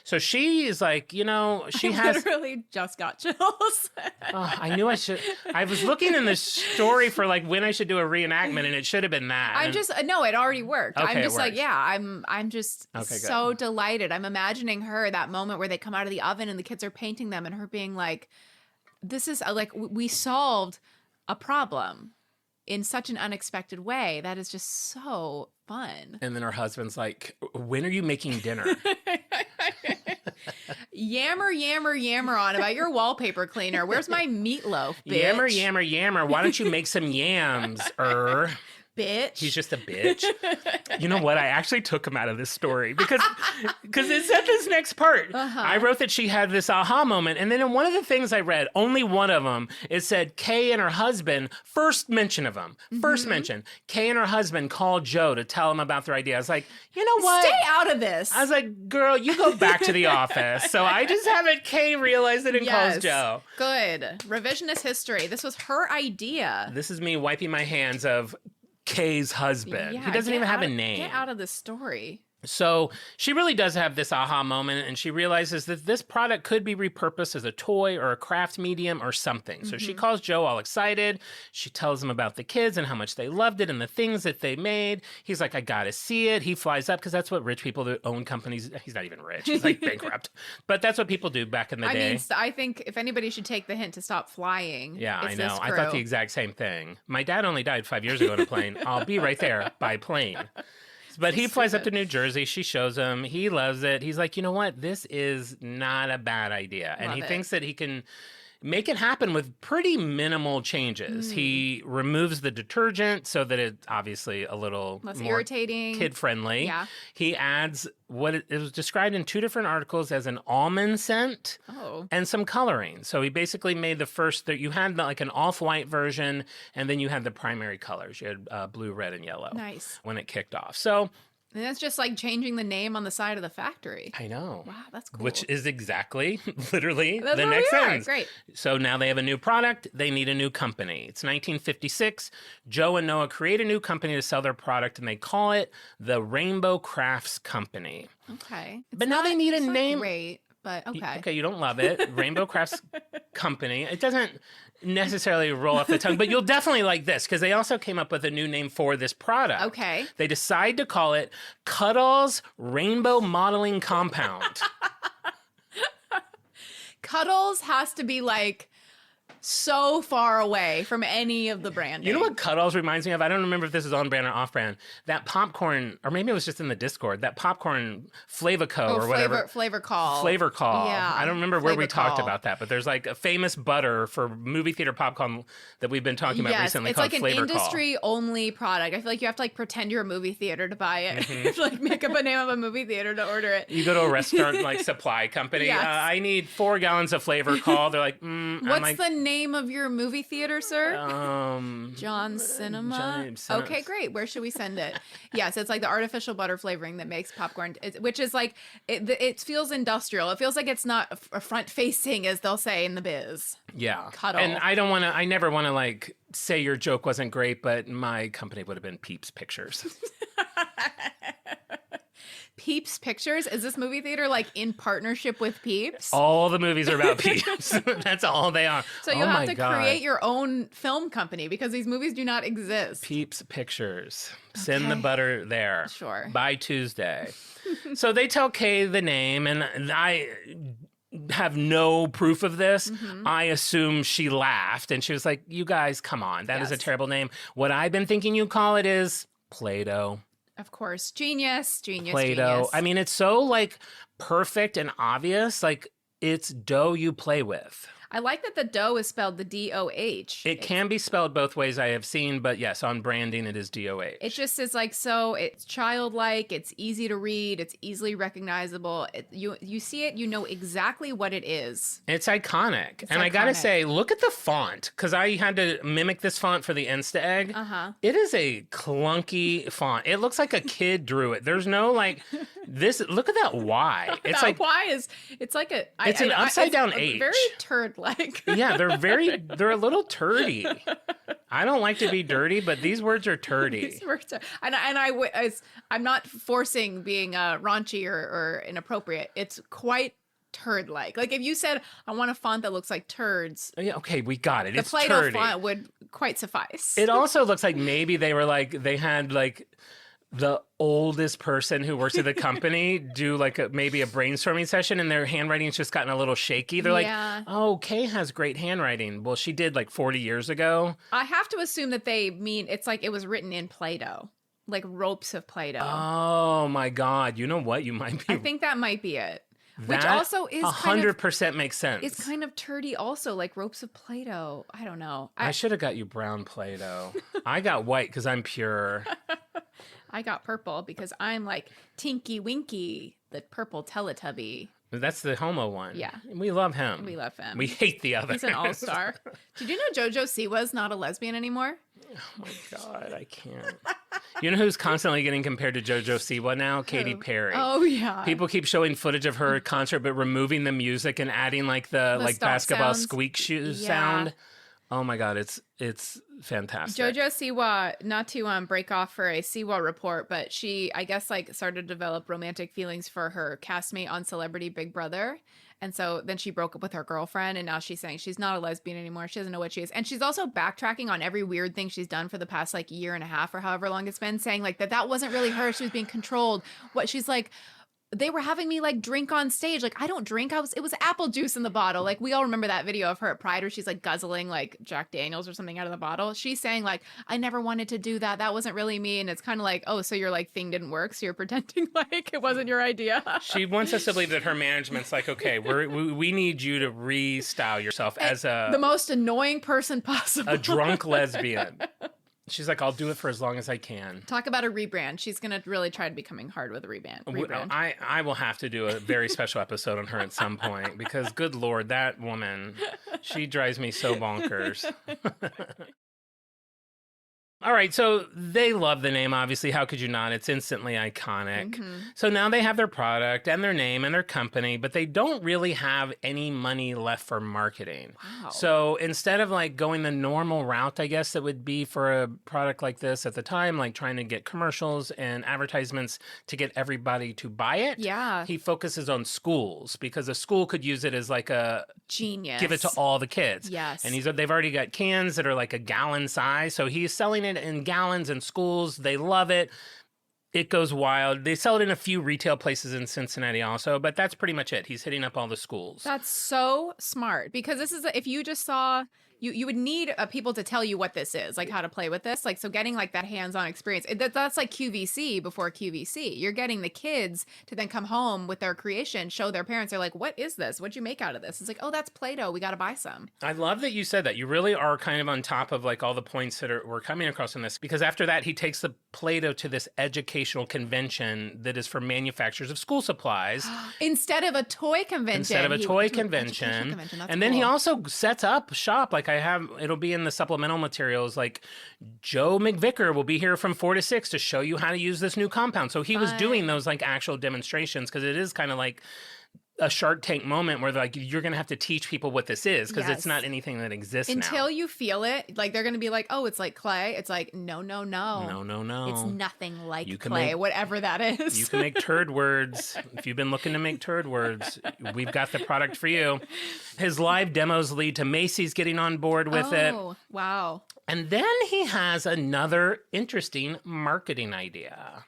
So she is like, she has... literally just got chills. I knew I should... I was looking in the story for like when I should do a reenactment, and it should have been that. No, it already worked. Okay, I'm just like, I'm just so good. delighted. I'm imagining her, that moment where they come out of the oven and the kids are painting them, and her being like, this is like, we solved a problem in such an unexpected way. That is just so fun. And then her husband's like, when are you making dinner? Yammer on about your wallpaper cleaner. Where's my meatloaf, bitch? Yammer. Why don't you make some yams, bitch. He's just a bitch. You know what? I actually took him out of this story because it said this next part. I wrote that she had this aha moment. And then in one of the things I read, only one of them, it said Kay and her husband, first mention of him, first mention, Kay and her husband called Joe to tell him about their idea. I was like, you know what? Stay out of this. I was like, girl, you go back to the office. So I just haven't Kay realize it and calls Joe. Good. Revisionist history. This was her idea. This is me wiping my hands of Kay's husband. Yeah, he doesn't even have a Get name. out of this story. So she really does have this aha moment, and she realizes that this product could be repurposed as a toy or a craft medium or something. So she calls Joe all excited. She tells him about the kids and how much they loved it and the things that they made. He's like, I gotta see it. He flies up because that's what rich people that own companies. He's not even rich. He's like bankrupt. But that's what people do back in the day. I mean, I think if anybody should take the hint to stop flying, Yeah, it's I know. this I thought crew. the exact same thing. My dad only died 5 years ago in a plane. I'll be right there by plane. But he flies up to New Jersey. She shows him. He loves it. He's like, you know what? This is not a bad idea. And he thinks that he can make it happen with pretty minimal changes. He removes the detergent so that it's obviously a little Less more irritating. kid-friendly. Yeah. He adds what it was described in 2 different articles as an almond scent Oh. and some coloring. So he basically made the first that you had like an off-white version, and then you had the primary colors. You had blue, red, and yellow. Nice. When it kicked off. So And that's just like changing the name on the side of the factory. I know. Wow, that's cool. Which is exactly, literally, That's the what next we are. sentence. Great. So now they have a new product. They need a new company. It's 1956. Joe and Noah create a new company to sell their product, and they call it the Rainbow Crafts Company. Okay. But now they need a it's not name. Great, but okay. Okay, you don't love it. Rainbow Crafts Company. It doesn't necessarily roll off the tongue, but you'll definitely like this because they also came up with a new name for this product. Okay. They decide to call it Cuddles Rainbow Modeling Compound. Cuddles has to be like so far away from any of the branding. You know what Cuddles reminds me of? I don't remember if this is on brand or off brand. That popcorn, or maybe it was just in the Discord, that popcorn Flavaco or whatever. Flavor Call. Flavor Call. Yeah. I don't remember where we Flavor talked Call. about that, but there's like a famous butter for movie theater popcorn that we've been talking about Yes, recently it's called like an Flavor Call. industry-only product. I feel like you have to like pretend you're a movie theater to buy it. You have to, like make up a name of a movie theater to order it. You go to a restaurant like supply company. Yes. I need 4 gallons of Flavor Call. They're like, I'm What's like, the name of your movie theater, sir? John John Cinema. Cinema. Okay, great. Where should we send it? Yes, it's like the artificial butter flavoring that makes popcorn, which is like it feels industrial. It feels like it's not front facing, as they'll say in the biz. Yeah. Cuddle. And I never want to like say your joke wasn't great, but my company would have been Peeps Pictures. Peeps Pictures? Is this movie theater like in partnership with Peeps? All the movies are about Peeps. That's all they are. So Oh you'll my have to God. create your own film company because these movies do not exist. Peeps Pictures. Send the Okay. butter there. Sure. By Tuesday. So they tell Kay the name, and I have no proof of this. Mm-hmm. I assume she laughed, and she was like, you guys, come on. That is a Yes. terrible name. What I've been thinking you call it is Play-Doh. Of course. Genius. Play-Doh. Genius. I mean, it's so like perfect and obvious. Like it's dough you play with. I like that the dough is spelled the D-O-H. It can be spelled both ways, I have seen, but yes, on branding it is DOH. It just is like, so it's childlike, it's easy to read, it's easily recognizable. You see it, you know exactly what it is. It's iconic. And I gotta iconic. say, look at the font, because I had to mimic this font for the Insta egg. Uh-huh. It is a clunky font. It looks like a kid drew it. There's no like this. Look at that Y. It's like why is it's like a It's an upside down it's H. very turd-like. yeah, they're a little turdy. I don't like to be dirty, but these words are turdy. These words are- I'm not forcing being raunchy or inappropriate. It's quite turd-like. Like if you said, I want a font that looks like turds, Yeah, okay, we got it. the It's Play-Doh turdy. font would quite suffice. It also looks like maybe they had like the oldest person who works at the company do like maybe a brainstorming session and their handwriting's just gotten a little shaky. They're Yeah. like, oh, Kay has great handwriting. Well, she did like 40 years ago. I have to assume that they mean it's like it was written in Play-Doh, like ropes of Play-Doh. Oh my God. You know what? You might be. I think that might be it. Which also is 100% makes sense. It's kind of turdy also, like ropes of Play-Doh. I don't know. I should have got you brown Play-Doh. I got white because I'm pure. I got purple because I'm like Tinky Winky, the purple Teletubby. That's the homo one. Yeah. We love him. We love him. We hate the other. He's an all-star. Did you know JoJo Siwa's not a lesbian anymore? Oh my God, I can't. You know who's constantly getting compared to JoJo Siwa now? Katy Perry. Oh, yeah. People keep showing footage of her at concert, but removing the music and adding like the like basketball sounds. squeak shoe sound. Oh my God, it's fantastic. JoJo Siwa, not to break off for a Siwa report, but she, I guess, like started to develop romantic feelings for her castmate on Celebrity Big Brother. And so then she broke up with her girlfriend, and now she's saying she's not a lesbian anymore. She doesn't know what she is. And she's also backtracking on every weird thing she's done for the past like year and a half or however long it's been, saying like that wasn't really her. She was being controlled. What she's like, they were having me like drink on stage. Like, I don't drink. It was apple juice in the bottle. Like, we all remember that video of her at Pride where she's like guzzling like Jack Daniels or something out of the bottle. She's saying like, I never wanted to do that. That wasn't really me. And it's kind of like, oh, so your like thing didn't work. So you're pretending like it wasn't your idea. She wants us to believe that her management's like, okay, we need you to restyle yourself as the most annoying person possible. A drunk lesbian. She's like, I'll do it for as long as I can. Talk about a rebrand. She's going to really try to becoming hard with a rebrand. I will have to do a very special episode on her at some point because, good Lord, that woman, she drives me so bonkers. All right, so they love the name, obviously. How could you not? It's instantly iconic. Mm-hmm. So now they have their product and their name and their company, but they don't really have any money left for marketing. Wow. So instead of like going the normal route, I guess that would be for a product like this at the time, like trying to get commercials and advertisements to get everybody to buy it. Yeah. He focuses on schools because a school could use it as like a genius. Give it to all the kids. Yes. And they've already got cans that are like a gallon size. So he's selling it in gallons in schools. They love it. It goes wild. They sell it in a few retail places in Cincinnati also, but that's pretty much it. He's hitting up all the schools. That's so smart because this is, if you just saw, you would need people to tell you what this is, like how to play with this. Like, so getting like that hands-on experience, that's like QVC before QVC. You're getting the kids to then come home with their creation, show their parents. They're like, what is this? What'd you make out of this? It's like, oh, that's Play-Doh. We got to buy some. I love that you said that. You really are kind of on top of like all the points that we're coming across in this, because after that, he takes the Play-Doh to this educational convention that is for manufacturers of school supplies. Instead of a toy convention. And then he also sets up shop. Like it'll be in the supplemental materials. Like Joe McVicker will be here from 4 to 6 to show you how to use this new compound. So he was doing those like actual demonstrations because it is kind of like a Shark Tank moment where like you're gonna have to teach people what this is because it's not anything that exists until you feel it. Like they're gonna be like, oh, it's like clay. It's like no. It's nothing like clay, whatever that is. You can make turd words. If you've been looking to make turd words, we've got the product for you. His live demos lead to Macy's getting on board with it. Oh, wow. And then he has another interesting marketing idea.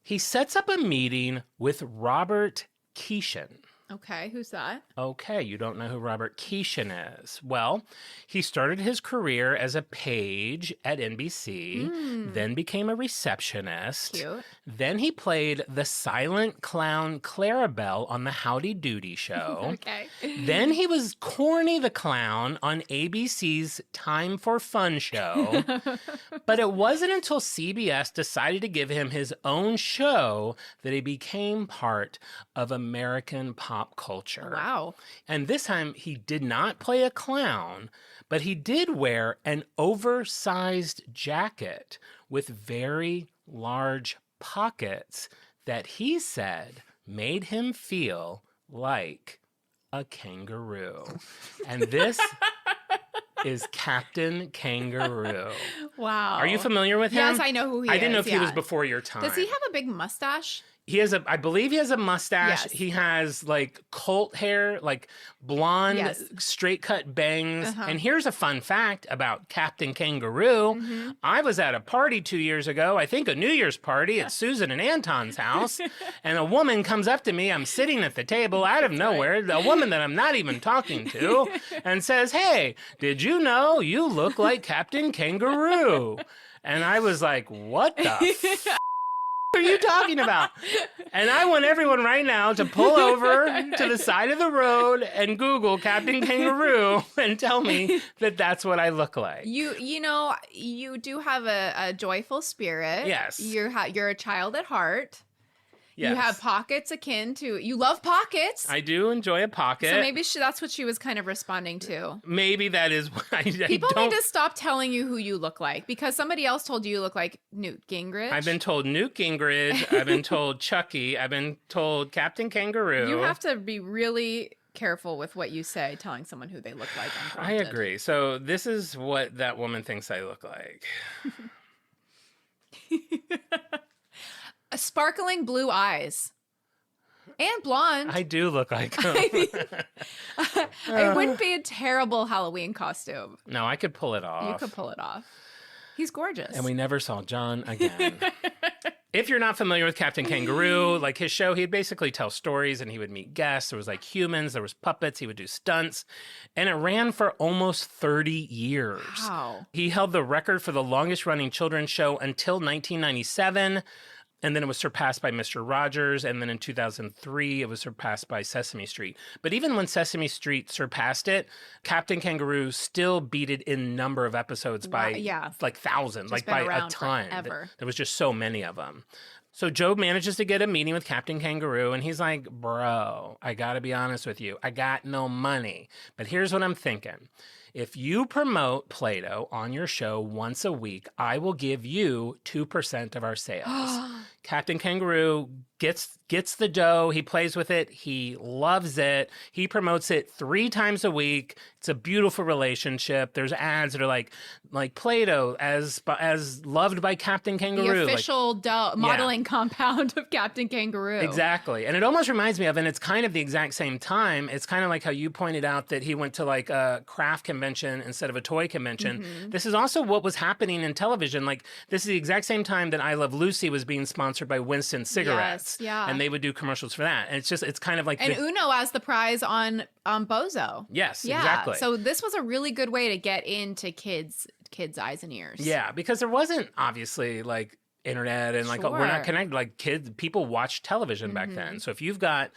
He sets up a meeting with Robert Keeshan. Okay, who's that? Okay, you don't know who Robert Keeshan is. Well, he started his career as a page at NBC, then became a receptionist. Cute. Then he played the silent clown Clarabelle on the Howdy Doody show. Okay. Then he was Corny the Clown on ABC's Time for Fun show. But it wasn't until CBS decided to give him his own show that he became part of American pop culture. Wow. And this time he did not play a clown, but he did wear an oversized jacket with very large pockets that he said made him feel like a kangaroo. And this is Captain Kangaroo. Wow. Are you familiar with him? Yes, I know who he is. I didn't know if he was before your time. Does he have a big mustache? I believe he has a mustache. Yes. He has like colt hair, like blonde, straight cut bangs. And here's a fun fact about Captain Kangaroo. I was at a party 2 years ago, I think a New Year's party at Susan and Anton's house. And a woman comes up to me. I'm sitting at the table out of nowhere, a woman that I'm not even talking to, and says, "Hey, did you know you look like Captain Kangaroo?" And I was like, what the are you talking about? And I want everyone right now to pull over to the side of the road and Google Captain Kangaroo and tell me that that's what I look like. You know, you do have a joyful spirit. Yes. You're a child at heart. Yes. You have pockets akin to, you love pockets. I do enjoy a pocket. So maybe that's what she was kind of responding to. Maybe that is what I People don't... need to stop telling you who you look like because somebody else told you look like Newt Gingrich. I've been told Newt Gingrich. I've been told Chucky. I've been told Captain Kangaroo. You have to be really careful with what you say, telling someone who they look like. I agree. So this is what that woman thinks I look like. Sparkling blue eyes. And blonde. I do look like him. It wouldn't be a terrible Halloween costume. No, I could pull it off. You could pull it off. He's gorgeous. And we never saw Jon again. If you're not familiar with Captain Kangaroo, like his show, he'd basically tell stories and he would meet guests. There was like humans, there was puppets, he would do stunts. And it ran for almost 30 years. Wow. He held the record for the longest running children's show until 1997. And then it was surpassed by Mr. Rogers. And then in 2003, it was surpassed by Sesame Street. But even when Sesame Street surpassed it, Captain Kangaroo still beat it in number of episodes by like thousands, like by a ton. Forever. There was just so many of them. So Joe manages to get a meeting with Captain Kangaroo, and he's like, bro, I got to be honest with you. I got no money. But here's what I'm thinking. If you promote Play-Doh on your show once a week, I will give you 2% of our sales. Captain Kangaroo gets the dough. He plays with it. He loves it. He promotes it 3 times a week. It's a beautiful relationship. There's ads that are like Play-Doh as loved by Captain Kangaroo. The official modeling compound of Captain Kangaroo. Exactly. And it almost reminds me of, and it's kind of the exact same time, it's kind of like how you pointed out that he went to like a craft convention instead of a toy convention. Mm-hmm. This is also what was happening in television. Like this is the exact same time that I Love Lucy was being sponsored by Winston cigarettes. Yes, yeah. And they would do commercials for that. And it's kind of like... And Uno as the prize on Bozo. Yes, yeah. exactly. So this was a really good way to get into kids' eyes and ears. Yeah, because there wasn't obviously like internet and like we're not connected. Like people watched television back then. So if you've got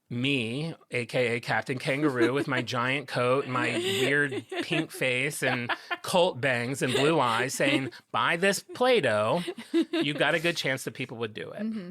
me, aka Captain Kangaroo, with my giant coat and my weird pink face and Colt bangs and blue eyes saying, buy this Play-Doh, you got a good chance that people would do it. Mm-hmm.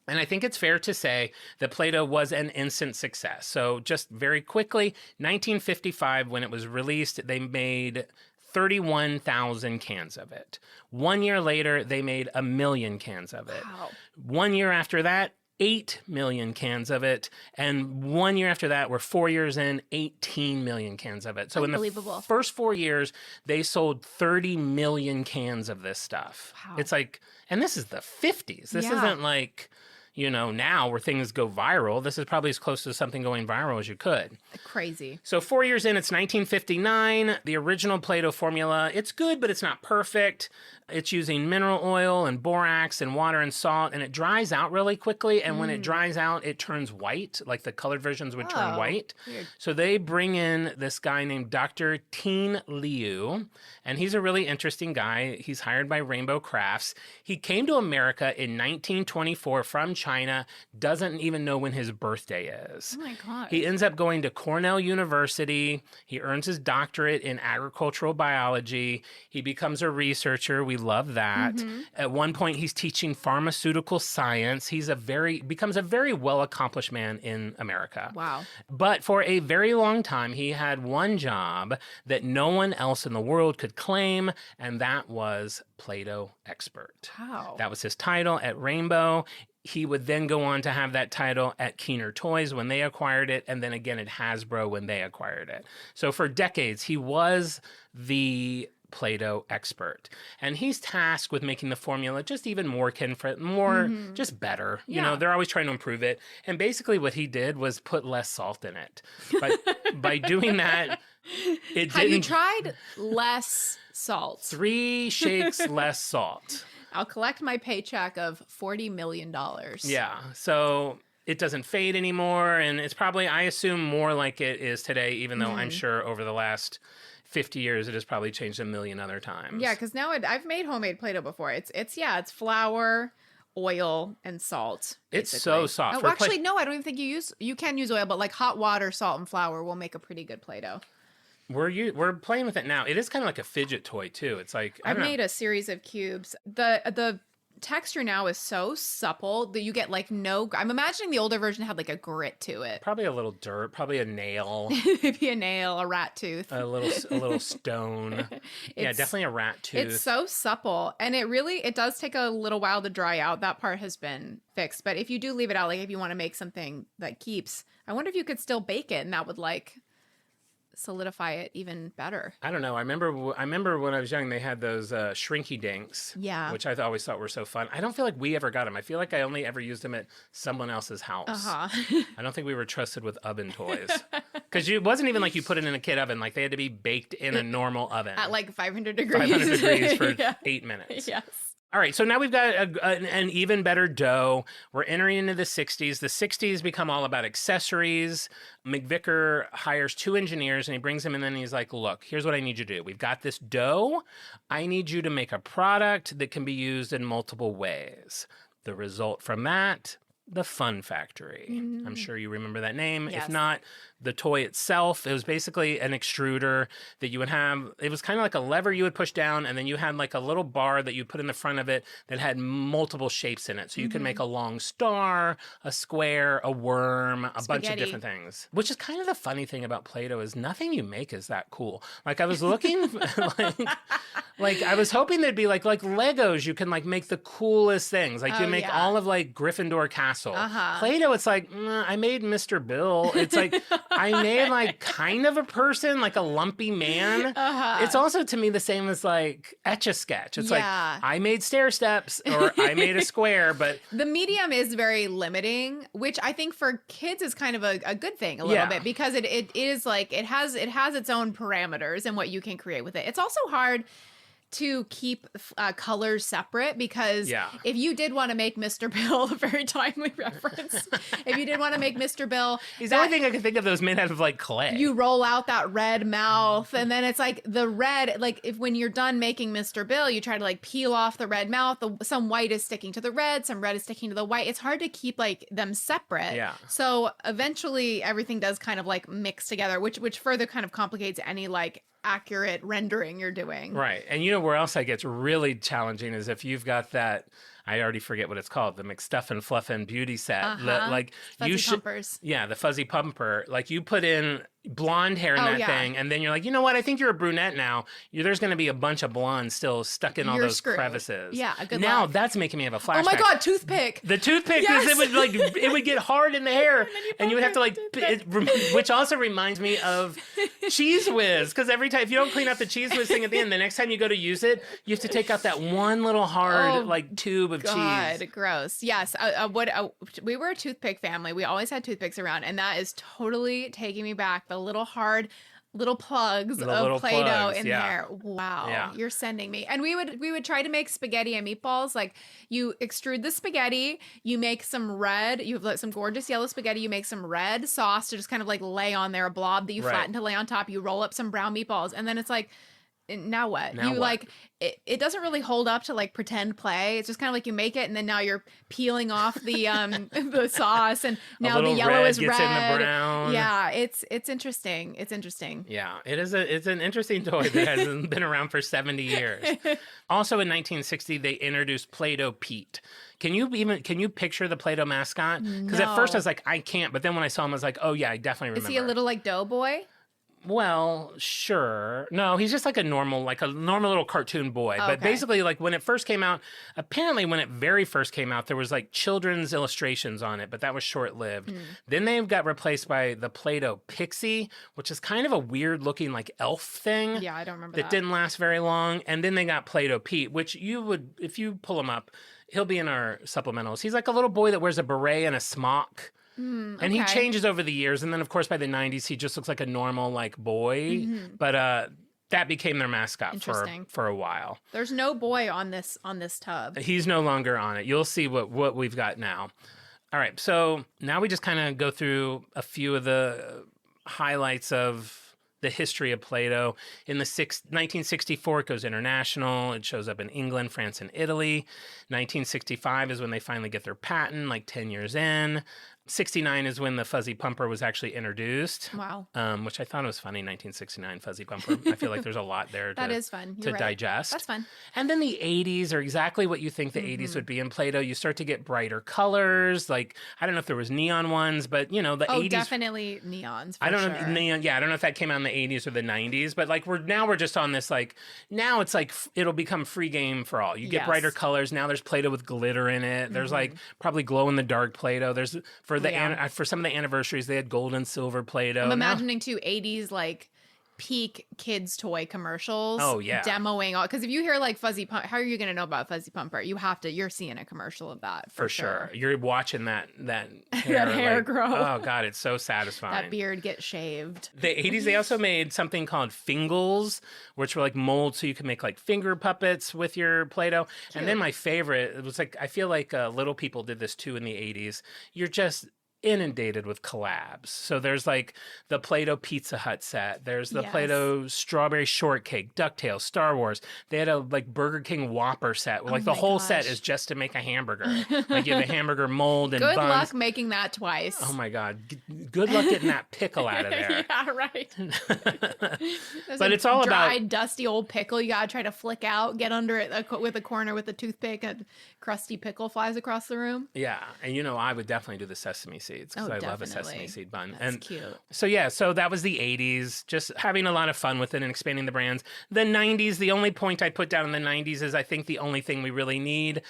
And I think it's fair to say that Play-Doh was an instant success. So just very quickly, 1955, when it was released, they made 31,000 cans of it. 1 year later, they made 1 million cans of it. Wow. 1 year after that, 8 million cans of it. And 1 year after that, we're 4 years in, 18 million cans of it. So in the first 4 years, they sold 30 million cans of this stuff. Wow. It's like, and this is the 50s. This isn't like, you know, now where things go viral. This is probably as close to something going viral as you could. Crazy. So 4 years in, it's 1959. The original Play-Doh formula, it's good, but it's not perfect. It's using mineral oil and borax and water and salt, and it dries out really quickly. And when it dries out, it turns white, like the colored versions would turn white. Weird. So they bring in this guy named Dr. Teen Liu, and he's a really interesting guy. He's hired by Rainbow Crafts. He came to America in 1924 from China, doesn't even know when his birthday is. Oh my God. He ends up going to Cornell University. He earns his doctorate in agricultural biology. He becomes a researcher. We love that. Mm-hmm. At one point, he's teaching pharmaceutical science. He's becomes a very well-accomplished man in America. Wow. But for a very long time, he had one job that no one else in the world could claim, and that was Play-Doh expert. Wow. That was his title at Rainbow. He would then go on to have that title at Keener Toys when they acquired it, and then again at Hasbro when they acquired it. So for decades, he was the Play-Doh expert. And he's tasked with making the formula just even more just better. Yeah. You know, they're always trying to improve it. And basically what he did was put less salt in it. By doing that, it Have didn't... you tried less salt? 3 shakes less salt. I'll collect my paycheck of $40 million. Yeah. So it doesn't fade anymore. And it's probably, I assume, more like it is today, even though I'm sure over the last 50 years, it has probably changed a million other times. Yeah, because now I've made homemade Play-Doh before. It's flour, oil and salt. It's basically. so soft. Oh, actually, no, I don't even think you can use oil, but like hot water, salt, and flour will make a pretty good Play-Doh. We're playing with it now. It is kind of like a fidget toy too. It's like I've made a series of cubes. The texture now is so supple that you get like no. I'm imagining the older version had like a grit to it. probably a little dirt, probably a nail, Maybe a nail, a rat tooth. a little stone. Yeah, definitely a rat tooth. It's so supple, and it does take a little while to dry out. That part has been fixed, but if you do leave it out, like if you want to make something that keeps, I wonder if you could still bake it, and that would like solidify it even better. I don't know. I remember when I was young, they had those shrinky dinks. Yeah. Which I always thought were so fun. I don't feel like we ever got them. I feel like I only ever used them at someone else's house. I don't think we were trusted with oven toys. Because it wasn't even like you put it in a kid oven. Like they had to be baked in a normal oven. At like 500 degrees. 500 degrees for Yeah. 8 minutes. Yes. All right, so now we've got an even better dough. We're entering into the 60s. The 60s become all about accessories. McVicker hires 2 engineers, and he brings them in, and he's like, look, here's what I need you to do. We've got this dough. I need you to make a product that can be used in multiple ways. The result from that, the Fun Factory. I'm sure you remember that name. Yes. If not, the toy itself, it was basically an extruder that you would have. It was kind of like a lever you would push down, and then you had like a little bar that you put in the front of it that had multiple shapes in it. So you could make a long star, a square, a worm, a bunch of Spaghetti. different things. Which is kind of the funny thing about Play-Doh is nothing you make is that cool. Like I was looking, like I was hoping there'd be like Legos. You can like make the coolest things. Like you Oh, make yeah. all of like Gryffindor Castle. Uh-huh. Play-Doh, it's like I made Mr. Bill. It's like I made like kind of a person, like a lumpy man. It's also to me the same as like Etch-a-Sketch. It's Yeah. like I made stair steps or I made a square, but The medium is very limiting, which I think for kids is kind of a good thing a little Yeah. bit because it is like it has its own parameters and what you can create with it. It's also hard to keep colors separate because Yeah. if you did want to make Mr. Bill, a very timely reference, if you did want to make Mr. Bill, he's the only thing I can think of that was made out of like clay. you roll out that red mouth and then it's like the red, like if when you're done making Mr. Bill, you try to like peel off the red mouth, some white is sticking to the red, some red is sticking to the white. It's hard to keep like them separate. Yeah. So eventually everything does kind of like mix together, which further kind of complicates any like accurate rendering you're doing. Right. And you know where else that gets really challenging is if you've got that, I already forget what it's called, the McStuffin' Fluffin' beauty set. Like Fuzzy you should, pumpers. yeah, the fuzzy pumper. Like you put in blonde hair in Oh, that yeah. thing, and then you're like, you know what? I think you're a brunette now. There's going to be a bunch of blonde still stuck in all You're those screwed. crevices. Yeah, good now luck. that's making me have a flashback. Oh my God, toothpick. The toothpick, Yes. because it would get hard in the hair, and you would have to like, pump which also reminds me of Cheese Whiz, because every time if you don't clean up the Cheese Whiz thing at the end, the next time you go to use it, you have to take out that one little hard like tube of God, cheese. gross. Yes, we were a toothpick family. We always had toothpicks around, and that is totally taking me back. The little hard little plugs The of little Play-Doh plugs, in yeah. there. Wow, Yeah. you're sending me. And we would try to make spaghetti and meatballs. Like you extrude the spaghetti, you make some red. You have like some gorgeous yellow spaghetti. You make some red sauce to just kind of like lay on there, a blob that you Right. flatten to lay on top. You roll up some brown meatballs, and then it's like. Now what? Now what? Like it doesn't really hold up to like pretend play. It's just kind of like you make it and then now you're peeling off the the sauce and now the little yellow red is gets red. in the brown. Yeah, it's interesting. It's interesting. Yeah, it's an interesting toy that has been around for 70 years. Also in 1960, they introduced Play-Doh Pete. Can you picture the Play-Doh mascot? Because at first I was like, I can't. But then when I saw him, I was like, oh yeah, I definitely remember. Is he a little like Doughboy? Well, sure. No, he's just like a normal little cartoon boy. But Okay. basically, like when it first came out, apparently when it very first came out, there was like children's illustrations on it, but that was short-lived. Then they got replaced by the Play-Doh Pixie, which is kind of a weird looking like elf thing. Yeah, I don't remember That that. didn't last very long. And then they got Play-Doh Pete, which you would, if you pull him up, he'll be in our supplementals. He's like a little boy that wears a beret and a smock. And he okay. changes over the years. And then, of course, by the 90s, he just looks like a normal, like, boy. But that became their mascot Interesting. for a while. There's no boy on this tub. He's no longer on it. You'll see what we've got now. All right. So now we just kind of go through a few of the highlights of the history of Play-Doh. In the 1964, it goes international. It shows up in England, France, and Italy. 1965 is when they finally get their patent, like 10 years in. 69 is when the fuzzy pumper was actually introduced. Wow. Which I thought was funny, 1969 fuzzy pumper. I feel like there's a lot there That is fun. You're right. digest. That's fun. And then the 80s are exactly what you think the 80s would be in Play-Doh. You start to get brighter colors. Like, I don't know if there was neon ones, but, you know, the 80s. Oh, definitely neons, for I don't sure. know. Neon, yeah, I don't know if that came out in the 80s or the 90s, but like we're just on this, like, now it's like it'll become free game for all. You get brighter colors. Now there's Play-Doh with glitter in it. There's like probably glow in the dark Play-Doh. There's for some of the anniversaries, they had gold and silver Play-Doh. I'm imagining too 80s like peak kids toy commercials. Oh yeah, demoing all, because if you hear like fuzzy pump, how are you going to know about fuzzy pumper? You're seeing a commercial of that for sure. You're watching that hair, like, grow. Oh god, it's so satisfying. That beard get shaved. The 80s, they also made something called Fingles, which were like molds so you could make like finger puppets with your Play-Doh. And then my favorite, it was like, I feel like Little People did this too in the 80s. You're just inundated with collabs. So there's like the Play-Doh Pizza Hut set. There's the Play-Doh Strawberry Shortcake, DuckTales, Star Wars. They had a like Burger King Whopper set. Like the whole set is just to make a hamburger. Like you have a hamburger mold and Good buns. luck making that twice. Oh my God. Good luck getting that pickle out of there. Yeah, right. But it's all about dried, dusty old pickle. You gotta try to flick out, get under it with a corner with a toothpick, and crusty pickle flies across the room. Yeah, and you know I would definitely do the sesame seeds because I love a definitely. sesame seed bun. That's and cute. So that was the 80s, just having a lot of fun with it and expanding the brands. The 90s, the only point I put down in the 90s is I think the only thing we really need,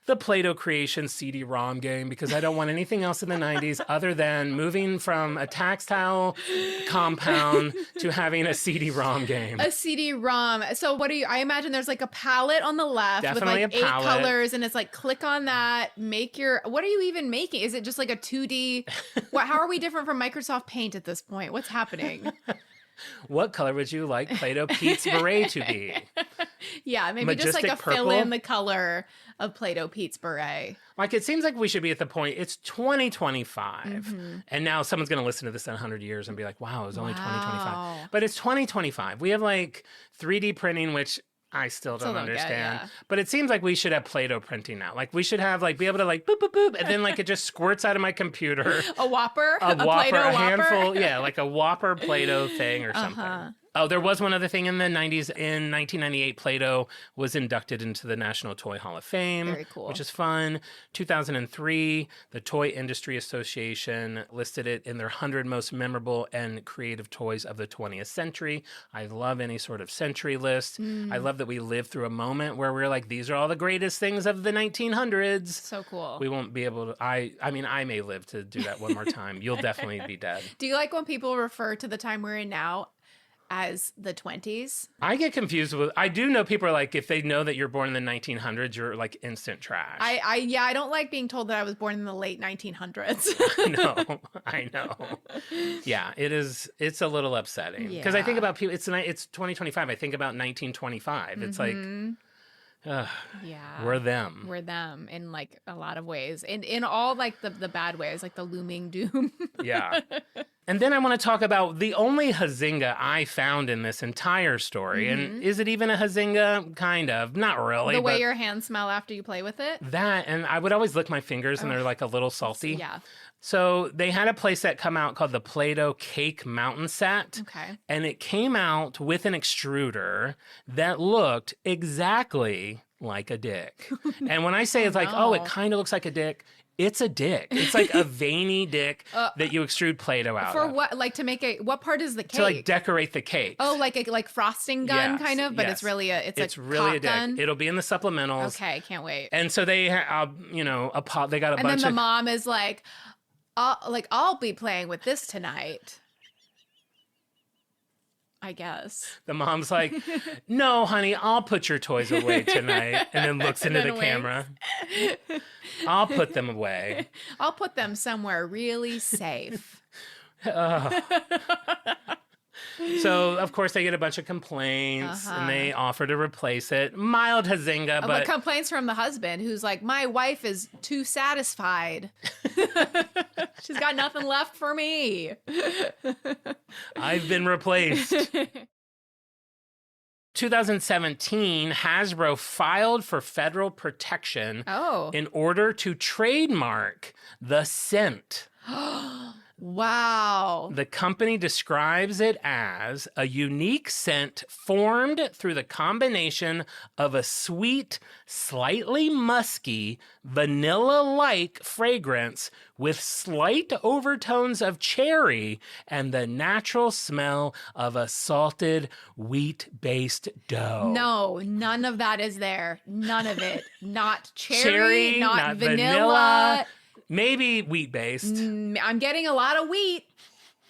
the Play-Doh Creation CD-ROM game, because I don't want anything else in the 90s other than moving from a tactile compound to having a CD-ROM game. A CD-ROM. So I imagine there's like a palette on the left Definitely with like a 8 palette. colors, and it's like click on that, what are you even making? Is it just like a 2D? How are we different from Microsoft Paint at this point? What's happening? What color would you like Play-Doh Pete's Beret to be? Yeah, maybe Majestic just like a purple? fill in the color of Play-Doh Pete's Beret. Like, it seems like we should be at the point, it's 2025. Mm-hmm. And now someone's going to listen to this in 100 years and be like, wow, it was only 2025. But it's 2025. We have like 3D printing, which I still don't understand. Get, yeah. But it seems like we should have Play-Doh printing now. Like, we should have, like, be able to, like, boop, boop, boop. And then, like, it just squirts out of my computer. A Whopper? A Whopper, Play-Doh a handful. Whopper? Yeah, like a Whopper Play-Doh thing or something. Oh, there was one other thing in the 90s. In 1998, Play-Doh was inducted into the National Toy Hall of Fame. Very cool. Which is fun. 2003, the Toy Industry Association listed it in their 100 most memorable and creative toys of the 20th century. I love any sort of century list. I love that we lived through a moment where we're like, these are all the greatest things of the 1900s. So cool. We won't be able to, I mean, I may live to do that one more time. You'll definitely be dead. Do you like when people refer to the time we're in now as the 20s? I get confused with, I do know people are like, if they know that you're born in the 1900s, you're like instant trash. I don't like being told that I was born in the late 1900s. I know. Yeah, it's a little upsetting. Because I think about people, it's 2025. I think about 1925. It's like, yeah, we're them. We're them in like a lot of ways, and in all like the bad ways, like the looming doom. Yeah. And then I want to talk about the only Hazinga I found in this entire story. And is it even a Hazinga? Kind of. Not really. The way your hands smell after you play with it? That, and I would always lick my fingers and they're like a little salty. Yeah. So they had a play set come out called the Play-Doh Cake Mountain Set. Okay. And it came out with an extruder that looked exactly like a dick. And when I say it's like, oh, it kind of looks like a dick, it's a dick. It's like a veiny dick that you extrude Play-Doh out For of. what? Like to make what part is the cake? To like decorate the cake. Oh, like a frosting gun Yes, kind of, but yes. it's really a really a dick. gun. It'll be in the supplementals. Okay, can't wait. And so they, they got a And bunch then the of. mom is like, I'll be playing with this tonight. I guess. The mom's like, no, honey, I'll put your toys away tonight. And then looks into the camera. I'll put them away. I'll put them somewhere really safe. So, of course, they get a bunch of complaints and they offer to replace it. Mild Hazinga, But complaints from the husband who's like, my wife is too satisfied. She's got nothing left for me. I've been replaced. 2017, Hasbro filed for federal protection in order to trademark the scent. Wow. The company describes it as a unique scent formed through the combination of a sweet, slightly musky, vanilla-like fragrance with slight overtones of cherry and the natural smell of a salted wheat-based dough. No, none of that is there. None of it. Not cherry, Cherry, not vanilla. vanilla. Maybe wheat-based. I'm getting a lot of wheat,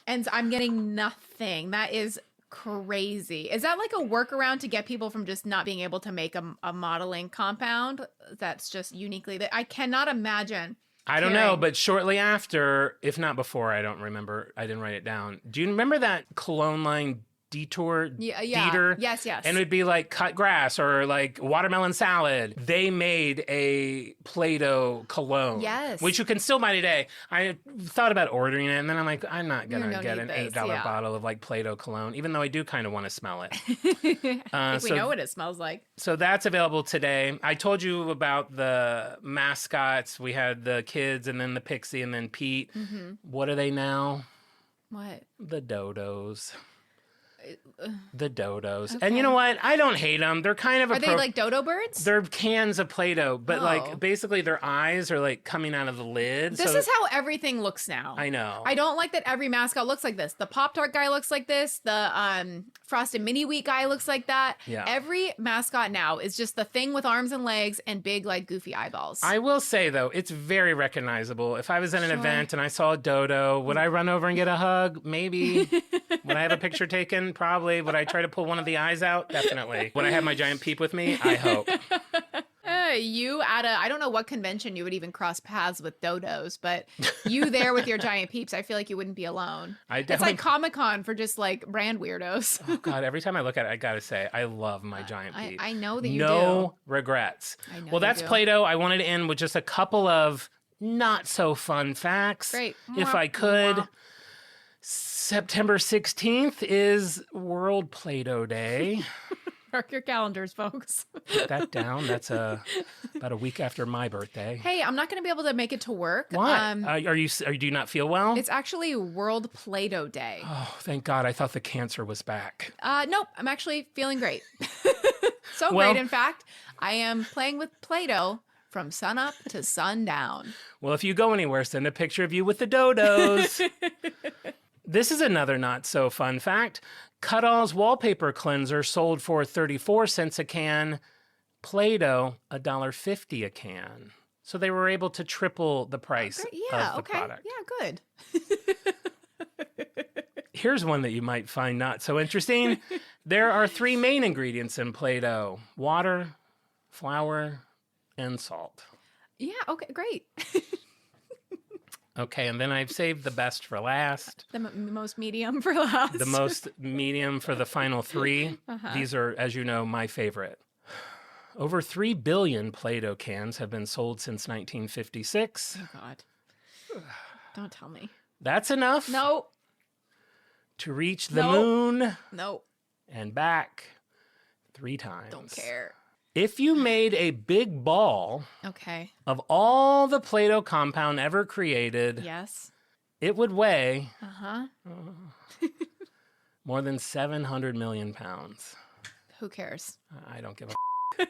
and I'm getting nothing. That is crazy. Is that like a workaround to get people from just not being able to make a modeling compound that's just uniquely that I cannot imagine? I don't know, but shortly after, if not before, I don't remember. I didn't write it down. Do you remember that cologne line Detour? Dieter? Yes. And it would be like cut grass or like watermelon salad. They made a Play-Doh cologne. Yes. Which you can still buy today. I thought about ordering it, and then I'm like, I'm not going to get an $8 bottle of like Play-Doh cologne, even though I do kind of want to smell it. I think we know what it smells like. So that's available today. I told you about the mascots. We had the kids and then the Pixie and then Pete. What are they now? What? The Dodos. The Dodos. Okay. And you know what? I don't hate them. They're kind of Are they like dodo birds? They're cans of Play-Doh, but like basically their eyes are like coming out of the lid. This is how everything looks now. I know. I don't like that every mascot looks like this. The Pop-Tart guy looks like this. The Frosted Mini Wheat guy looks like that. Yeah. Every mascot now is just the thing with arms and legs and big like goofy eyeballs. I will say though, it's very recognizable. If I was at an event and I saw a dodo, would I run over and get a hug? Maybe. Would I have a picture taken? Probably. Would I try to pull one of the eyes out? Definitely. Would I have my giant peep with me? I hope. You at I don't know what convention you would even cross paths with dodos, but you there with your giant peeps, I feel like you wouldn't be alone. It's like Comic-Con for just like brand weirdos. Oh God, every time I look at it, I gotta say, I love my giant peep. I know that you do. No regrets. I know well, that's Play-Doh. I wanted to end with just a couple of not so fun facts. Great. If I could. September 16th is World Play-Doh Day. Mark your calendars, folks. Put that down. That's about a week after my birthday. Hey, I'm not going to be able to make it to work. Why? Do you not feel well? It's actually World Play-Doh Day. Oh, thank God. I thought the cancer was back. Nope. I'm actually feeling great. Great, in fact. I am playing with Play-Doh from sunup to sundown. Well, if you go anywhere, send a picture of you with the dodos. This is another not so fun fact. Cut-All's wallpaper cleanser sold for 34 cents a can. Play-Doh, $1.50 a can. So they were able to triple the price of the product. Yeah, good. Here's one that you might find not so interesting. There are 3 main ingredients in Play-Doh: water, flour, and salt. Yeah, okay, great. Okay, and then I've saved the best for last. The most medium for last. The most medium for the final 3. These are, as you know, my favorite. Over 3 billion Play-Doh cans have been sold since 1956. Oh, God. Don't tell me. That's enough. No. To reach the moon. No. And back 3 times. Don't care. If you made a big ball of all the Play-Doh compound ever created, it would weigh more than 700 million pounds. Who cares? I don't give a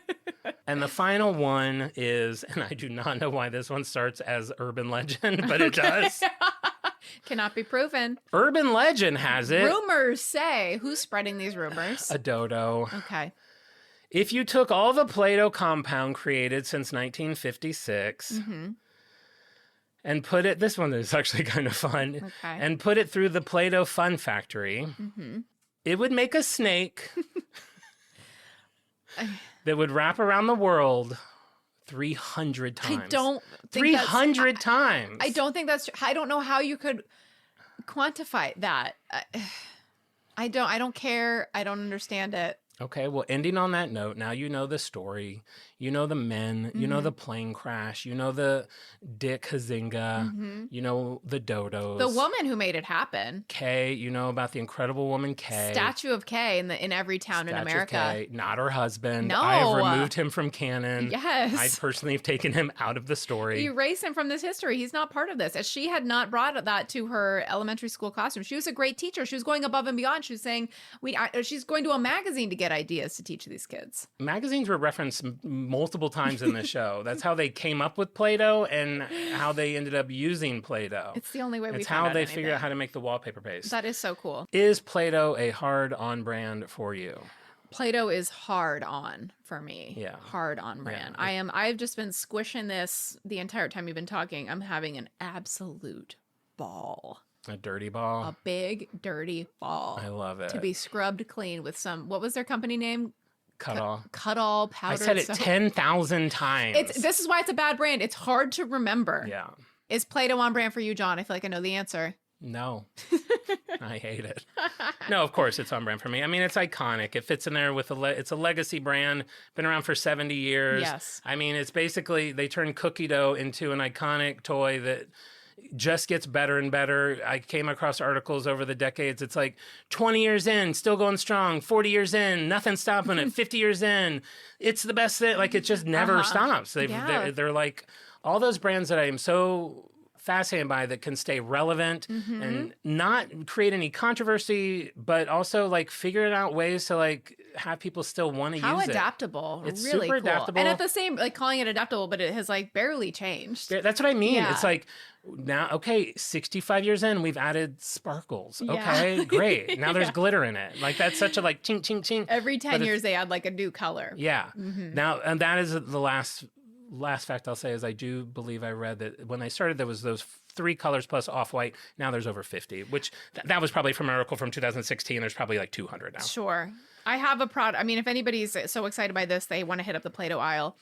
And the final one is, and I do not know why this one starts as urban legend, but it does. Cannot be proven. Urban legend has it. Rumors say. Who's spreading these rumors? A dodo. Okay. If you took all the Play-Doh compound created since 1956 and put it, this one is actually kind of fun, and put it through the Play-Doh Fun Factory, it would make a snake that would wrap around the world 300 times. I don't think 300 times. I don't think that's true. I don't know how you could quantify that. I don't care. I don't understand it. Okay, well, ending on that note, now you know the story. You know the men. You know Mm-hmm. the plane crash. You know the Dick Hazinga. You know the dodos. The woman who made it happen. Kay, you know about the incredible woman Kay. Statue of Kay in every town in Statue of America. Kay, not her husband. No. I have removed him from canon. Yes. I personally have taken him out of the story. Erase him from this history. He's not part of this. As she had not brought that to her elementary school classroom. She was a great teacher. She was going above and beyond. She was saying she's going to a magazine to get ideas to teach these kids. Magazines were referenced multiple times in the show. That's how they came up with Play-Doh and how they ended up using Play-Doh. It's the only way we It's found how out they anything. figured out how to make the wallpaper paste. That is so cool. Is Play-Doh a hard-on brand for you? Play-Doh is hard on for me. Yeah. Hard on brand. Yeah. I've just been squishing this the entire time you've been talking. I'm having an absolute ball. A dirty ball? A big, dirty ball. I love it. To be scrubbed clean with some, what was their company name? Cut all. Cut all I powdered said it soap. 10,000 times. This is why it's a bad brand. It's hard to remember. Yeah. Is Play-Doh on brand for you, John? I feel like I know the answer. No. I hate it. No, of course it's on brand for me. I mean, it's iconic. It fits in there with it's a legacy brand, been around for 70 years. Yes. I mean, it's basically, they turned cookie dough into an iconic toy that just gets better and better. I came across articles over the decades. It's like 20 years in, still going strong. 40 years in, nothing stopping it. 50 years in, it's the best thing. Like, it just never stops. Yeah. They're like all those brands that I am so fascinated by that can stay relevant and not create any controversy, but also like figure out ways to like have people still want to use it. How adaptable. It's really super cool. adaptable. And at the same, like calling it adaptable, but it has like barely changed. That's what I mean. Yeah. It's like now, okay, 65 years in, we've added sparkles. Yeah. Okay, great. Now there's Yeah. glitter in it. Like, that's such a like ching, ching, ching. Every 10 But years they add like a new color. Yeah. Now, and that is the last fact I'll say is I do believe I read that when they started, there was those 3 colors plus off-white. Now there's over 50, which that was probably from an article from 2016. There's probably like 200 now. Sure. I have a product. I mean, if anybody's so excited by this, they want to hit up the Play-Doh aisle.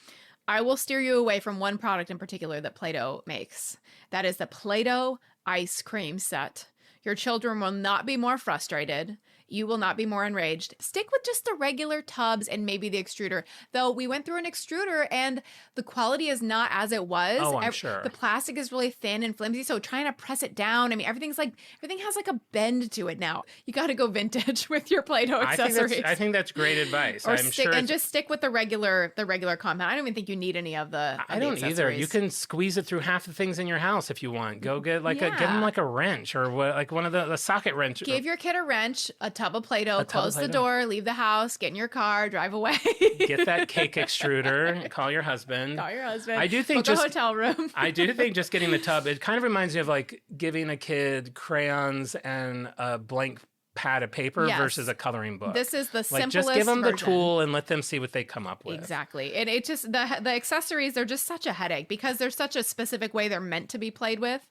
I will steer you away from one product in particular that Play-Doh makes. That is the Play-Doh ice cream set. Your children will not be more frustrated. You will not be more enraged. Stick with just the regular tubs and maybe the extruder. Though we went through an extruder and the quality is not as it was. Oh, I'm sure. The plastic is really thin and flimsy, so trying to press it down. I mean, everything has like a bend to it now. You got to go vintage with your Play-Doh accessories. I think that's great advice. Or I'm sure just stick with the regular compound. I don't even think you need any of the. I don't either. You can squeeze it through half the things in your house if you want. Go get like get them like a wrench or like one of the socket wrench. Give your kid a wrench, a tub of Play-Doh, tub of close the Play-Doh. door, leave the house, get in your car, drive away. Get that cake extruder. Call your husband. Call your husband. I do think book just a hotel room. I do think just getting the tub. It kind of reminds me of like giving a kid crayons and a blank pad of paper Yes. versus a coloring book. This is the like simplest just give them the version. tool and let them see what they come up with. Exactly. And it just the accessories, they're just such a headache because they're such a specific way they're meant to be played with.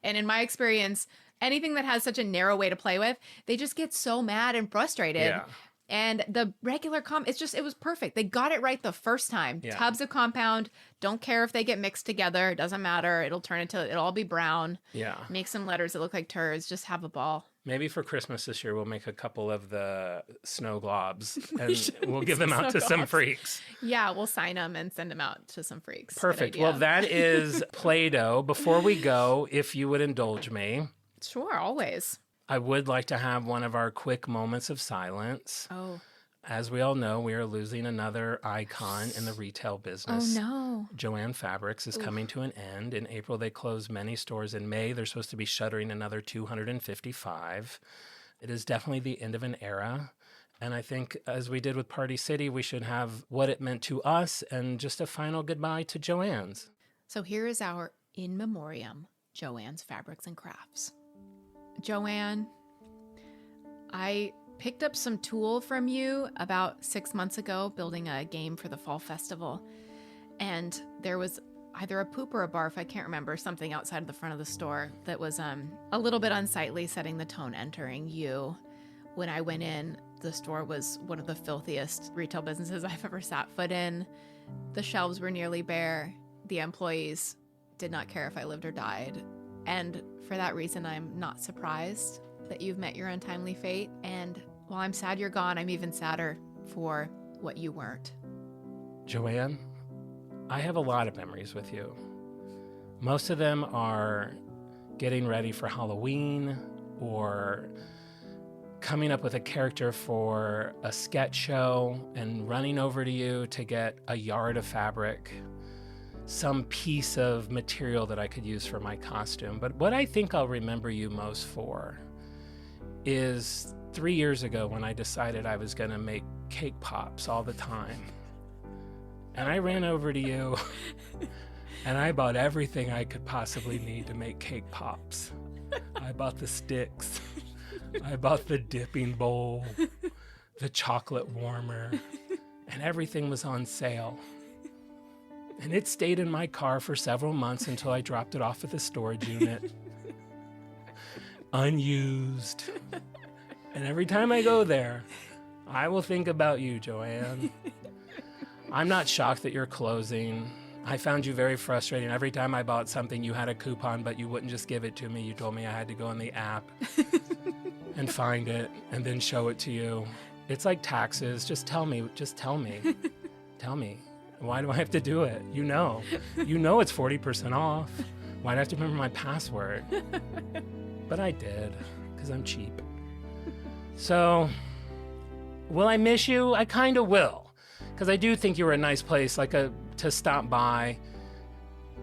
And in my experience, anything that has such a narrow way to play with, they just get so mad and frustrated. Yeah. And the regular it was perfect. They got it right the first time. Yeah. Tubs of compound, don't care if they get mixed together. It doesn't matter. It'll all be brown. Yeah. Make some letters that look like turds. Just have a ball. Maybe for Christmas this year, we'll make a couple of the snow globs and we'll give them out to some freaks. Yeah, we'll sign them and send them out to some freaks. Good Perfect. idea. Well, that is Play-Doh. Before we go, if you would indulge me, Sure, always. I would like to have one of our quick moments of silence. Oh. As we all know, we are losing another icon in the retail Oh, business. no. Joanne Fabrics is coming to an end. In April, they closed many stores. In May, they're supposed to be shuttering another 255. It is definitely the end of an era. And I think, as we did with Party City, we should have what it meant to us and just a final goodbye to Joanne's. So here is our in memoriam, Joanne's Fabrics and Crafts. Joanne, I picked up some tool from you about 6 months ago building a game for the fall festival. And there was either a poop or a barf, I can't remember, something outside of the front of the store that was a little bit unsightly, setting the tone entering you. When I went in, the store was one of the filthiest retail businesses I've ever sat foot in. The shelves were nearly bare. The employees did not care if I lived or died. And for that reason, I'm not surprised that you've met your untimely fate. And while I'm sad you're gone, I'm even sadder for what you weren't. Joanne, I have a lot of memories with you. Most of them are getting ready for Halloween or coming up with a character for a sketch show and running over to you to get a yard of fabric, some piece of material that I could use for my costume. But what I think I'll remember you most for is 3 years ago when I decided I was going to make cake pops all the time. And I ran over to you and I bought everything I could possibly need to make cake pops. I bought the sticks. I bought the dipping bowl, the chocolate warmer, and everything was on sale. And it stayed in my car for several months until I dropped it off at the storage unit. Unused. And every time I go there, I will think about you, Joanne. I'm not shocked that you're closing. I found you very frustrating. Every time I bought something, you had a coupon, but you wouldn't just give it to me. You told me I had to go on the app and find it and then show it to you. It's like taxes. Just tell me. Tell me. Why do I have to do it? You know it's 40% off. Why do I have to remember my password? But I did, because I'm cheap. So, will I miss you? I kind of will, because I do think you were a nice place, to stop by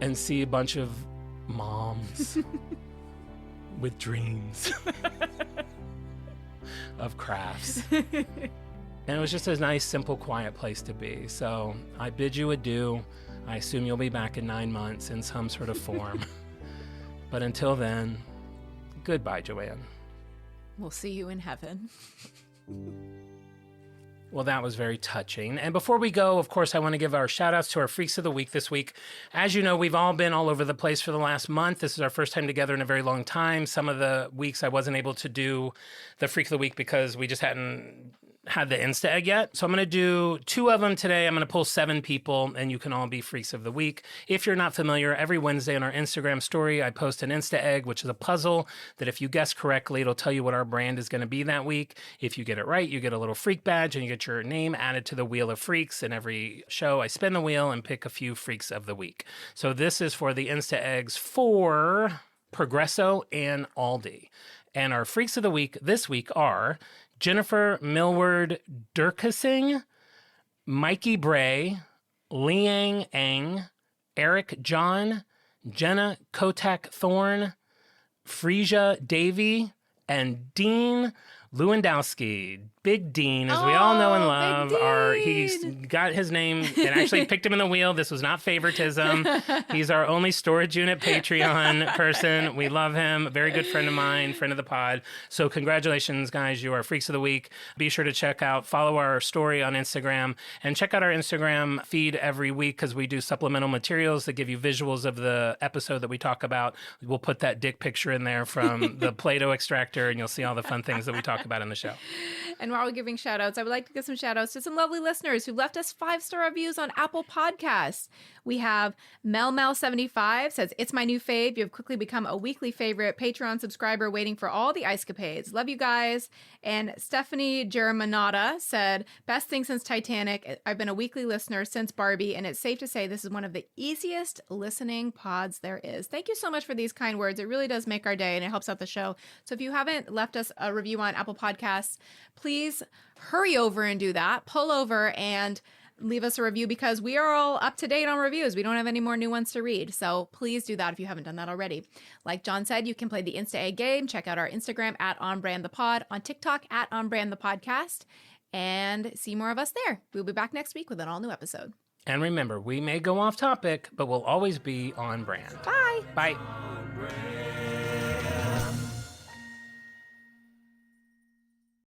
and see a bunch of moms with dreams of crafts. And it was just a nice, simple, quiet place to be. So I bid you adieu. I assume you'll be back in 9 months in some sort of form. But until then, goodbye, Joanne. We'll see you in heaven. Well, that was very touching. And before we go, of course, I want to give our shout outs to our Freaks of the Week this week. As you know, we've all been all over the place for the last month. This is our first time together in a very long time. Some of the weeks I wasn't able to do the Freak of the Week because we just hadn't had the Insta egg yet. So I'm going to do 2 of them today. I'm going to pull 7 people and you can all be Freaks of the Week. If you're not familiar, every Wednesday on our Instagram story, I post an Insta egg, which is a puzzle that if you guess correctly, it'll tell you what our brand is going to be that week. If you get it right, you get a little freak badge and you get your name added to the Wheel of Freaks. And every show, I spin the wheel and pick a few Freaks of the Week. So this is for the Insta eggs for Progresso and Aldi. And our Freaks of the Week this week are Jennifer Millward Durkising, Mikey Bray, Liang Ang, Eric John, Jenna Kotak Thorne, Frisia Davy, and Dean Lewandowski. Big Dean, as we all know and love. He's got his name and actually picked him in the wheel. This was not favoritism. He's our only storage unit Patreon person. We love him. A very good friend of mine, friend of the pod. So congratulations, guys. You are Freaks of the Week. Be sure to follow our story on Instagram, and check out our Instagram feed every week because we do supplemental materials that give you visuals of the episode that we talk about. We'll put that dick picture in there from the Play-Doh extractor, and you'll see all the fun things that we talk about in the show. And while we're giving shout outs, I would like to give some shout outs to some lovely listeners who left us 5-star reviews on Apple Podcasts. We have Mel75 says, "It's my new fave. You have quickly become a weekly favorite Patreon subscriber waiting for all the ice capades. Love you guys." And Stephanie Germanata said, "Best thing since Titanic. I've been a weekly listener since Barbie, and it's safe to say this is one of the easiest listening pods there is." Thank you so much for these kind words. It really does make our day, and it helps out the show. So if you haven't left us a review on Apple Podcasts, please hurry over and do that. Pull over and leave us a review because we are all up to date on reviews. We don't have any more new ones to read. So please do that if you haven't done that already. Like John said, you can play the Insta Egg game. Check out our Instagram at OnBrandThePod, on TikTok at OnBrandThePodcast, and see more of us there. We'll be back next week with an all new episode. And remember, we may go off topic, but we'll always be on brand. Bye. Bye.